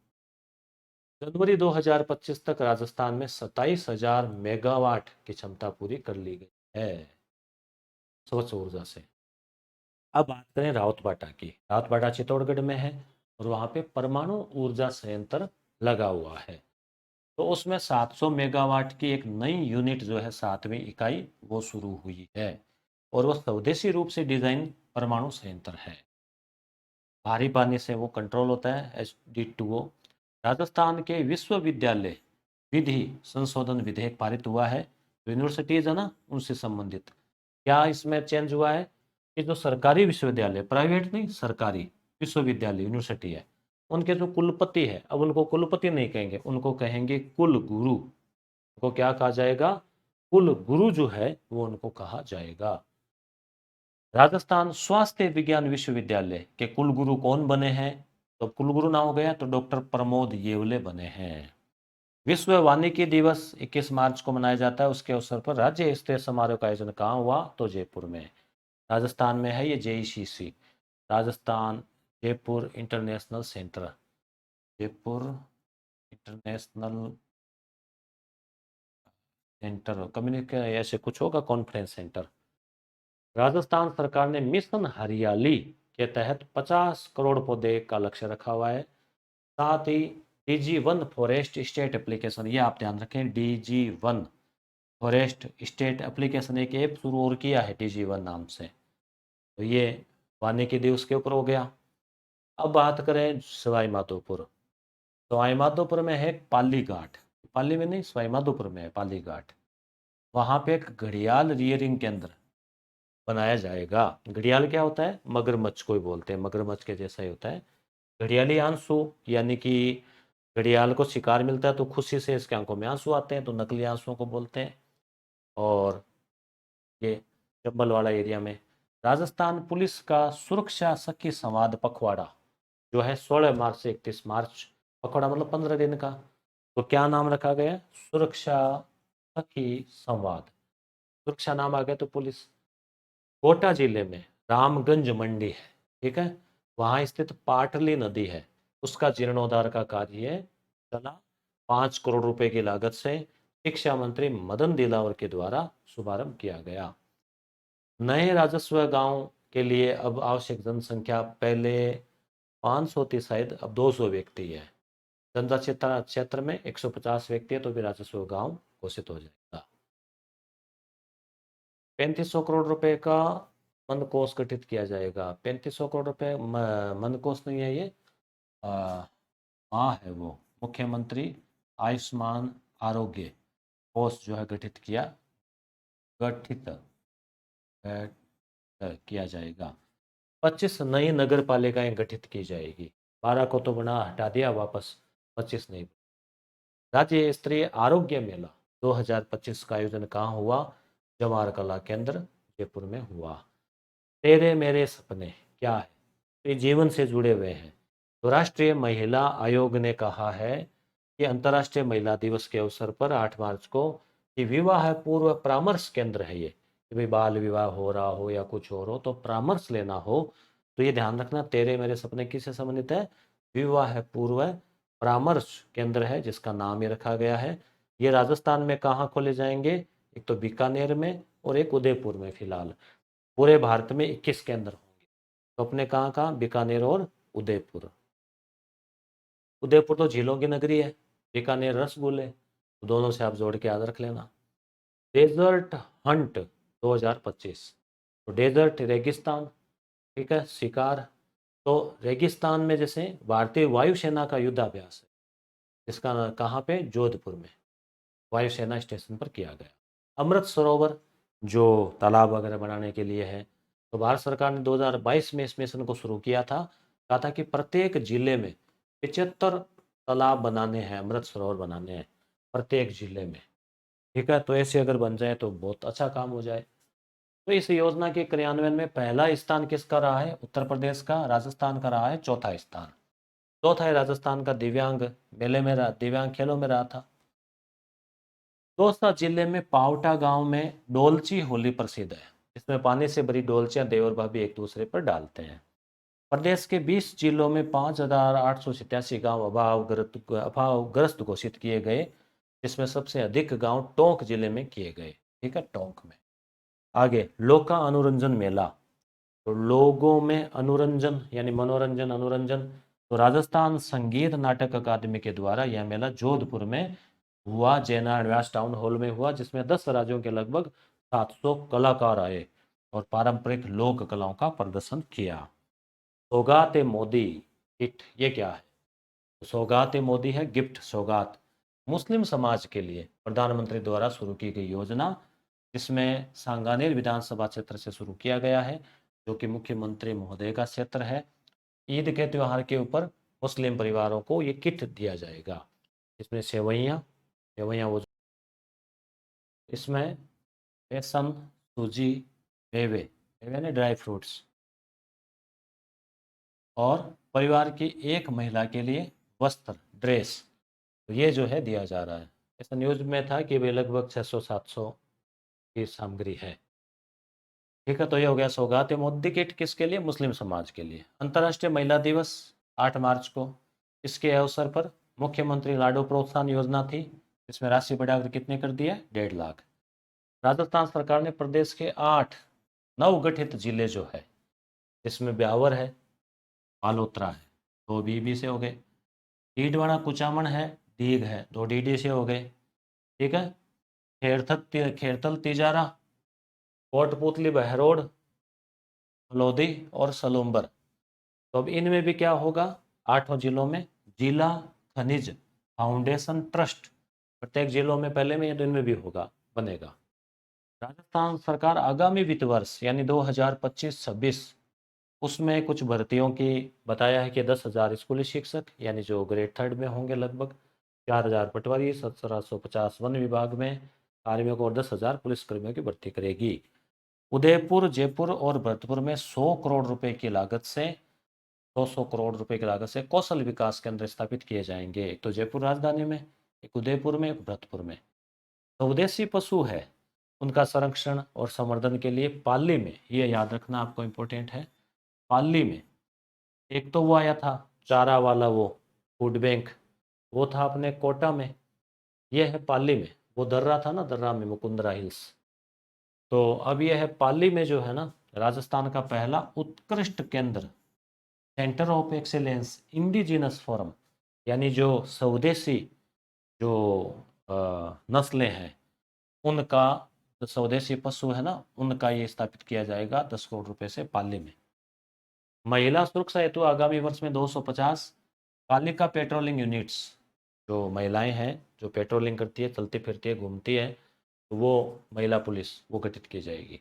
जनवरी 2025 तक राजस्थान में 27,000 मेगावाट की क्षमता पूरी कर ली गई है स्वच्छ ऊर्जा से। अब बात करें राउतबाटा की। राउतबाटा चित्तौड़गढ़ में है और वहाँ पे परमाणु ऊर्जा संयंत्र लगा हुआ है। तो उसमें 700 मेगावाट की एक नई यूनिट जो है, 7वीं इकाई, वो शुरू हुई है और वो स्वदेशी रूप से डिजाइन परमाणु संयंत्र है। भारी पानी से वो कंट्रोल होता है, HD2O। राजस्थान के विश्वविद्यालय विधि संशोधन विधेयक पारित हुआ है। यूनिवर्सिटीज है ना, उनसे संबंधित। क्या इसमें चेंज हुआ है कि जो सरकारी विश्वविद्यालय, प्राइवेट नहीं, सरकारी विश्वविद्यालय यूनिवर्सिटी है, उनके जो कुलपति है, अब उनको कुलपति नहीं कहेंगे, उनको कहेंगे कुल गुरु। उनको क्या कहा जाएगा? कुल गुरु जो है वो उनको कहा जाएगा। राजस्थान स्वास्थ्य विज्ञान विश्वविद्यालय के कुलगुरु कौन बने हैं? तो कुलगुरु ना हो गया तो डॉक्टर प्रमोद येवले बने हैं। विश्व वानिकी दिवस 21 मार्च को मनाया जाता है। उसके अवसर पर राज्य स्तरीय समारोह का आयोजन कहाँ हुआ? तो जयपुर में। राजस्थान में है ये JECC, Rajasthan Jaipur international centre, Jaipur international centre कम्युनिके ऐसे कुछ होगा, कॉन्फ्रेंस सेंटर। राजस्थान सरकार ने मिशन हरियाली के तहत 50 करोड़ पौधे का लक्ष्य रखा हुआ है। साथ ही DG1 फॉरेस्ट स्टेट एप्लीकेशन, ये आप ध्यान रखें, DG1 फॉरेस्ट स्टेट एप्लीकेशन एक ऐप शुरू और किया है DG1 नाम से। तो ये वानिकी दिवस के ऊपर हो गया। अब बात करें सवाई माधोपुर। सवाई माधोपुर में है पाली घाट, पाली में नहीं, सवाई माधोपुर में है पाली घाट। वहाँ पे एक घड़ियाल रियरिंग केंद्र बनाया जाएगा। घड़ियाल क्या होता है? मगरमच्छ को ही बोलते हैं, मगरमच्छ के जैसा ही होता है। घड़ियाली आंसू, यानी कि घड़ियाल को शिकार मिलता है तो खुशी से इसके आंखों में आंसू आते हैं, तो नकली आंसुओं को बोलते हैं। और ये चंबल वाला एरिया में। राजस्थान पुलिस का सुरक्षा सखी संवाद पखवाड़ा जो है 16 मार्च से 31 मार्च, पखवाड़ा मतलब 15 दिन का। तो क्या नाम रखा गया? सुरक्षा सखी संवाद। सुरक्षा नाम आ गया तो पुलिस। कोटा जिले में रामगंज मंडी है, ठीक है, वहां स्थित पाटली नदी है, उसका जीर्णोद्धार का कार्य चला। 5 करोड़ रुपए की लागत से शिक्षा मंत्री मदन दिलावर के द्वारा शुभारंभ किया गया। नए राजस्व गांव के लिए अब आवश्यक जनसंख्या, पहले 500 थी शायद, अब 200 व्यक्ति है। जनता क्षेत्र में 150 व्यक्ति है तो भी राजस्व गांव घोषित हो जाएगा। 3500 करोड़ रुपए का मन कोष गठित किया जाएगा। 3500 करोड़ रुपए मन कोष नहीं है ये, हाँ है वो, मुख्यमंत्री आयुष्मान आरोग्य कोष जो है गठित किया जाएगा। 25 नई नगर पालिकाएं गठित की जाएगी। 12 को तो बना हटा दिया वापस, 25 नहीं। राज्य स्तरीय आरोग्य मेला 2025 का आयोजन कहाँ हुआ? जवाहर कला केंद्र जयपुर में हुआ। तेरे मेरे सपने क्या है? ये जीवन से जुड़े हुए हैं। तो राष्ट्रीय महिला आयोग ने कहा है कि अंतर्राष्ट्रीय महिला दिवस के अवसर पर 8 मार्च को कि विवाह पूर्व परामर्श केंद्र है ये, कि भाई बाल विवाह हो रहा हो या कुछ और हो तो परामर्श लेना हो तो ये ध्यान रखना, तेरे मेरे सपने किससे संबंधित है? विवाह पूर्व परामर्श केंद्र है जिसका नाम ये रखा गया है। ये राजस्थान में कहाँ खोले जाएंगे? एक तो बीकानेर में और एक उदयपुर में। फिलहाल पूरे भारत में 21 केंद्र होंगे, तो अपने कहाँ कहाँ? बीकानेर और उदयपुर। उदयपुर तो झीलों की नगरी है, बीकानेर रसगुल्ले, तो दोनों से आप जोड़ के याद रख लेना। डेजर्ट हंट 2025, तो डेजर्ट रेगिस्तान, ठीक है, शिकार। तो रेगिस्तान में जैसे भारतीय वायुसेना का युद्धाभ्यास है, जिसका कहाँ पे? जोधपुर में वायुसेना स्टेशन पर किया गया। अमृत सरोवर जो तालाब वगैरह बनाने के लिए है, तो भारत सरकार ने 2022 में इस मिशन को शुरू किया था। कहा था कि प्रत्येक जिले में 75 तालाब बनाने हैं, अमृत सरोवर बनाने हैं प्रत्येक जिले में, ठीक है। तो ऐसे अगर बन जाए तो बहुत अच्छा काम हो जाए। तो इस योजना के क्रियान्वयन में पहला स्थान किसका रहा है? उत्तर प्रदेश का। राजस्थान का रहा है चौथा स्थान। चौथा है राजस्थान का दिव्यांग मेले में रहा, दिव्यांग खेलों में रहा था। दौसा जिले में पावटा गांव में डोलची होली प्रसिद्ध है। इसमें पानी से भरी डोलचियां देवर भाभी एक दूसरे पर डालते हैं। प्रदेश के 20 जिलों में 5,887 गांव अभावग्रस्त घोषित किए गए, जिसमें सबसे अधिक गांव टोंक जिले में किए गए, ठीक है, टोंक में। आगे लोका अनुरंजन मेला, तो लोगों में अनुरंजन यानी मनोरंजन, अनुरंजन। तो राजस्थान संगीत नाटक अकादमी के द्वारा यह मेला जोधपुर में हुआ, जैना व्यास टाउन हॉल में हुआ, जिसमें 10 राज्यों के लगभग 700 कलाकार आए और पारंपरिक लोक कलाओं का प्रदर्शन किया। सौगात ए मोदी किट, ये क्या है? तो सौगात ए मोदी है गिफ्ट सौगात, मुस्लिम समाज के लिए प्रधानमंत्री द्वारा शुरू की गई योजना, जिसमें सांगानेर विधानसभा क्षेत्र से शुरू किया गया है, जो कि मुख्यमंत्री महोदय का क्षेत्र है। ईद के त्यौहार के ऊपर मुस्लिम परिवारों को ये किट दिया जाएगा। इसमें सेवइयाँ, सेवइयाँ वो, इसमें बेसन, सूजी, मेवे, मेवे ने ड्राई फ्रूट्स, और परिवार की एक महिला के लिए वस्त्र, ड्रेस, तो ये जो है दिया जा रहा है। ऐसा न्यूज़ में था कि वे लगभग 600-700 की सामग्री है, ठीक है। तो ये हो गया सौगात मोदी किट, किसके लिए? मुस्लिम समाज के लिए। अंतर्राष्ट्रीय महिला दिवस 8 मार्च को, इसके अवसर पर मुख्यमंत्री लाडो प्रोत्साहन योजना थी, इसमें राशि बढ़ाकर कितने कर दिया? 1.5 लाख। राजस्थान सरकार ने प्रदेश के 8 नवगठित जिले जो है, इसमें ब्यावर है, बालोतरा है, 2 बीबी से हो गए, डीडवाना कुचामन है, दीग है, 2 डीडी से हो गए, ठीक है। खेरथल तिजारा, कोटपुतली बहरोड, लोधी और सलूम्बर। तो अब इनमें भी क्या होगा? 8 जिलों में जिला खनिज फाउंडेशन ट्रस्ट, प्रत्येक जिलों में पहले में, तो इनमें भी होगा, बनेगा। राजस्थान सरकार आगामी वित्त वर्ष यानी 2025-26 उसमें कुछ भर्तियों की बताया है कि 10,000 स्कूली शिक्षक यानी जो ग्रेड 3 में होंगे, लगभग 4,000 पटवारी, 1750 वन विभाग में कार्मिकों को और 10,000 पुलिसकर्मियों की भर्ती करेगी। उदयपुर, जयपुर और भरतपुर में 100 करोड़ रुपए की लागत से 200 करोड़ रुपए की लागत से कौशल विकास केंद्र स्थापित किए जाएंगे, एक तो जयपुर राजधानी में, एक उदयपुर में, एक भरतपुर में। स्वदेशी पशु है, उनका संरक्षण और संवर्धन के लिए पाली में, ये याद रखना आपको इम्पोर्टेंट है, पाली में एक तो वो आया था चारा वाला, वो फूड बैंक, वो था अपने कोटा में, ये है पाली में। वो दर्रा था ना, दर्रा में मुकुंदरा हिल्स। तो अब ये है पाली में जो है ना, राजस्थान का पहला उत्कृष्ट केंद्र, centre of excellence indigenous form, यानी जो स्वदेशी जो नस्लें हैं उनका, जो स्वदेशी पशु है ना उनका ये स्थापित किया जाएगा 10 करोड़ रुपए से पाली में। महिला सुरक्षा हेतु आगामी वर्ष में 250 कालिका पेट्रोलिंग यूनिट्स, जो महिलाएं हैं जो पेट्रोलिंग करती है, चलती फिरती है, घूमती है, तो वो महिला पुलिस वो गठित की जाएगी।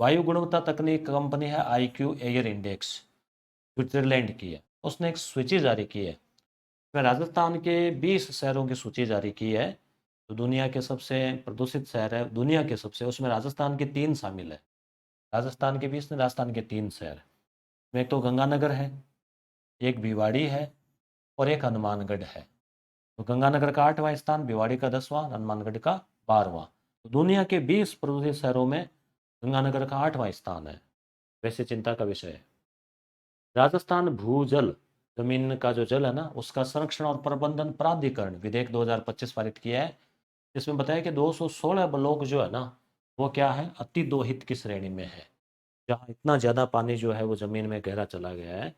वायु गुणवत्ता तकनीक कंपनी है IQ एयर इंडेक्स, स्विट्जरलैंड की है, उसने एक सूची जारी की है, इसमें राजस्थान के 20 शहरों की सूची जारी की है, तो दुनिया के सबसे प्रदूषित शहर है, दुनिया के सबसे, उसमें राजस्थान के 3 शामिल है। राजस्थान के 20 ने, राजस्थान के 3 शहर में, एक तो गंगानगर है, एक भिवाड़ी है और एक हनुमानगढ़ है। तो गंगानगर का 8वां स्थान, भिवाड़ी का 10वां, हनुमानगढ़ का 12वां। तो दुनिया के 20 प्रदूषित शहरों में गंगानगर का 8वां स्थान है। वैसे चिंता का विषय है। राजस्थान भूजल, जमीन का जो जल है ना, उसका संरक्षण और प्रबंधन प्राधिकरण विधेयक 2025 पारित किया है। इसमें बताया कि 216 ब्लॉक जो है ना, वो क्या है, अति दोहित की श्रेणी में है, जहाँ इतना ज़्यादा पानी जो है वो ज़मीन में गहरा चला गया है।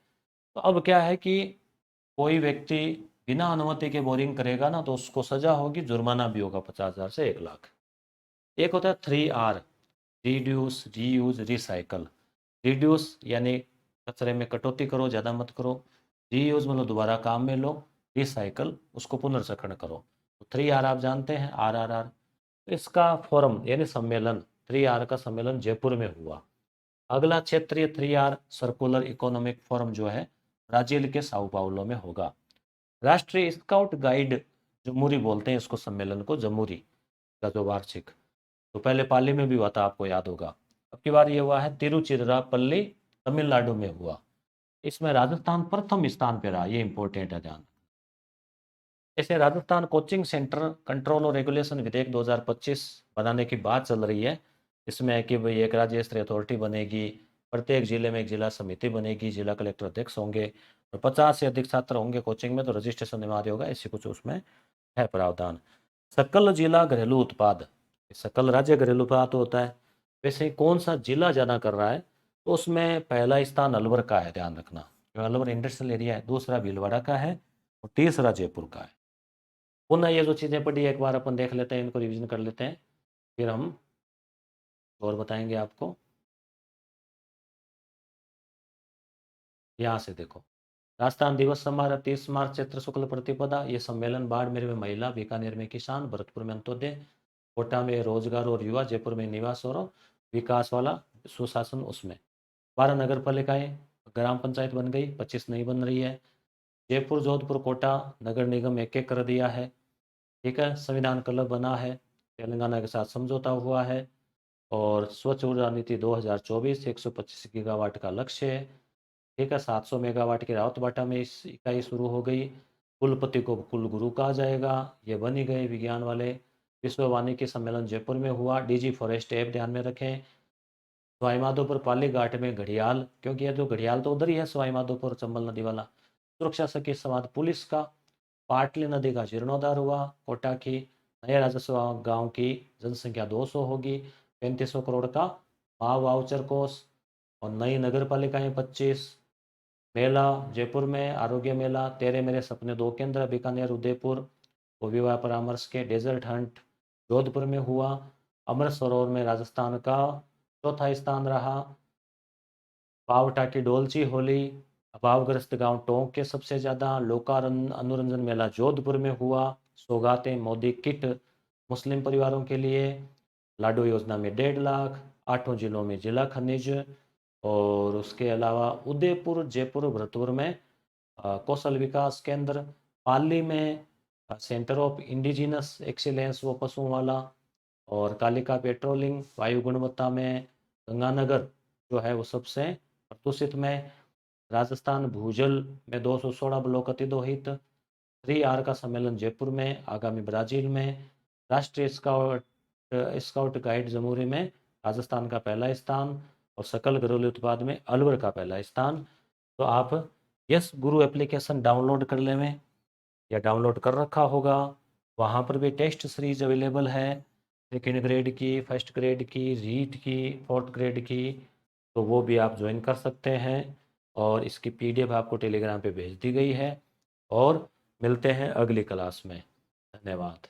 तो अब क्या है कि कोई व्यक्ति बिना अनुमति के बोरिंग करेगा ना, तो उसको सजा होगी, जुर्माना भी होगा 50,000 से 1 लाख। एक होता है 3R, reduce, reuse, recycle. Reduce यानी कचरे में कटौती करो, ज़्यादा मत करो। रीयूज मतलब दोबारा काम में लो। रिसाइकल, उसको पुनर्चक्रण करो। तो 3R आप जानते हैं, RRR। इसका फोरम यानी सम्मेलन, 3R का सम्मेलन जयपुर में हुआ। अगला क्षेत्रीय 3R सर्कुलर इकोनॉमिक फोरम जो है, ब्राजील के साओ पाउलो में होगा। राष्ट्रीय स्काउट गाइड, जमूरी बोलते हैं इसको सम्मेलन को, जमूरी का जो वार्षिक, तो पहले पाली में भी हुआ था, आपको याद होगा। अब की बार ये हुआ है तिरुचिरापल्ली, तमिलनाडु में हुआ। इसमें राजस्थान प्रथम स्थान पर रहा, ये इंपॉर्टेंट है ध्यान। ऐसे राजस्थान कोचिंग सेंटर कंट्रोल और रेगुलेशन विधेयक 2025 बनाने की बात चल रही है। इसमें है कि भाई एक राज्य स्तरीय अथॉरिटी बनेगी, प्रत्येक जिले में एक जिला समिति बनेगी, जिला कलेक्टर अध्यक्ष होंगे, और 50 से अधिक छात्र होंगे कोचिंग में, तो रजिस्ट्रेशन अनिवार्य होगा, ऐसी कुछ उसमें है प्रावधान। सकल जिला घरेलू उत्पाद, सकल राज्य घरेलू उत्पाद होता है, वैसे कौन सा जिला ज़्यादा कर रहा है, तो उसमें पहला स्थान अलवर का है, ध्यान रखना, अलवर इंडस्ट्रियल एरिया है। दूसरा भीलवाड़ा का है और तीसरा जयपुर का है। पुनः ये जो चीज़ें पढ़ी एक बार अपन देख लेते हैं, इनको रिवीजन कर लेते हैं, फिर हम और बताएंगे आपको। यहाँ से देखो, राजस्थान दिवस समारोह 30 मार्च चैत्र शुक्ल प्रतिपदा। ये सम्मेलन बाड़मेर में महिला, बीकानेर में किसान, भरतपुर में अंत्योदय, कोटा में रोजगार और युवा, जयपुर में निवास और विकास वाला सुशासन। उसमें 12 नगर पालिकाएं, ग्राम पंचायत बन गई, 25 नहीं बन रही है। जयपुर, जोधपुर, कोटा नगर निगम एक एक कर दिया है। ठीक है, संविधान क्लब बना है, तेलंगाना के साथ समझौता हुआ है। और स्वच्छ ऊर्जा नीति 2024, 125 गीगावाट का लक्ष्य है। ठीक है, 700 मेगावाट की रावतबाटा में इस इकाई शुरू हो गई। कुलपति को कुल गुरु कहा जाएगा, ये बन ही गए विज्ञान वाले। विश्व वानिकी सम्मेलन जयपुर में हुआ। डीजी फॉरेस्ट ऐप ध्यान में रखें। सवाई माधोपुर पाली घाट में घड़ियाल, क्योंकि ये जो घड़ियाल तो उधर ही है, सवाई माधोपुर चंबल नदी वाला। सुरक्षा सखी समाज पुलिस का। पाटली नदी का जीर्णोद्धार हुआ। कोटा की नया राजस्व गांव की जनसंख्या 200 होगी। 3500 करोड़ का माव वाउचर कोष। और नई नगर पालिकाएं 25। मेला जयपुर में, आरोग्य मेला। तेरे मेरे सपने 2 केंद्र, बीकानेर, उदयपुर। और विवाह परामर्श के डेजर्ट हंट जोधपुर में हुआ। अमृत सरोवर में राजस्थान का चौथा स्थान रहा। पावटा की डोलची होली, अभावग्रस्त गांव टोंक के सबसे ज़्यादा। लोकारंभ अनुरंजन मेला जोधपुर में हुआ। सौगातें मोदी किट मुस्लिम परिवारों के लिए। लाडो योजना में 1.5 लाख। 8 जिलों में जिला खनिज। और उसके अलावा उदयपुर, जयपुर, भरतपुर में कौशल विकास केंद्र। पाली में सेंटर ऑफ इंडिजिनस एक्सीलेंस, वो पशुओं वाला। और कालिका पेट्रोलिंग। वायु गुणवत्ता में गंगानगर जो है वो सबसे प्रदूषित में। राजस्थान भूजल में 216 ब्लॉक अतिदोहित। 3R का सम्मेलन जयपुर में, आगामी ब्राजील में। राष्ट्रीय स्काउट स्काउट गाइड जमूरी में राजस्थान का पहला स्थान। और सकल घरेलू उत्पाद में अलवर का पहला स्थान। तो आप यस गुरु एप्लीकेशन डाउनलोड कर लें, या डाउनलोड कर रखा होगा। वहाँ पर भी टेस्ट सीरीज अवेलेबल है, सेकेंड ग्रेड की, फर्स्ट ग्रेड की, रीट की, फोर्थ ग्रेड की। तो वो भी आप ज्वाइन कर सकते हैं। और इसकी PDF आपको टेलीग्राम पे भेज दी गई है। और मिलते हैं अगली क्लास में। धन्यवाद।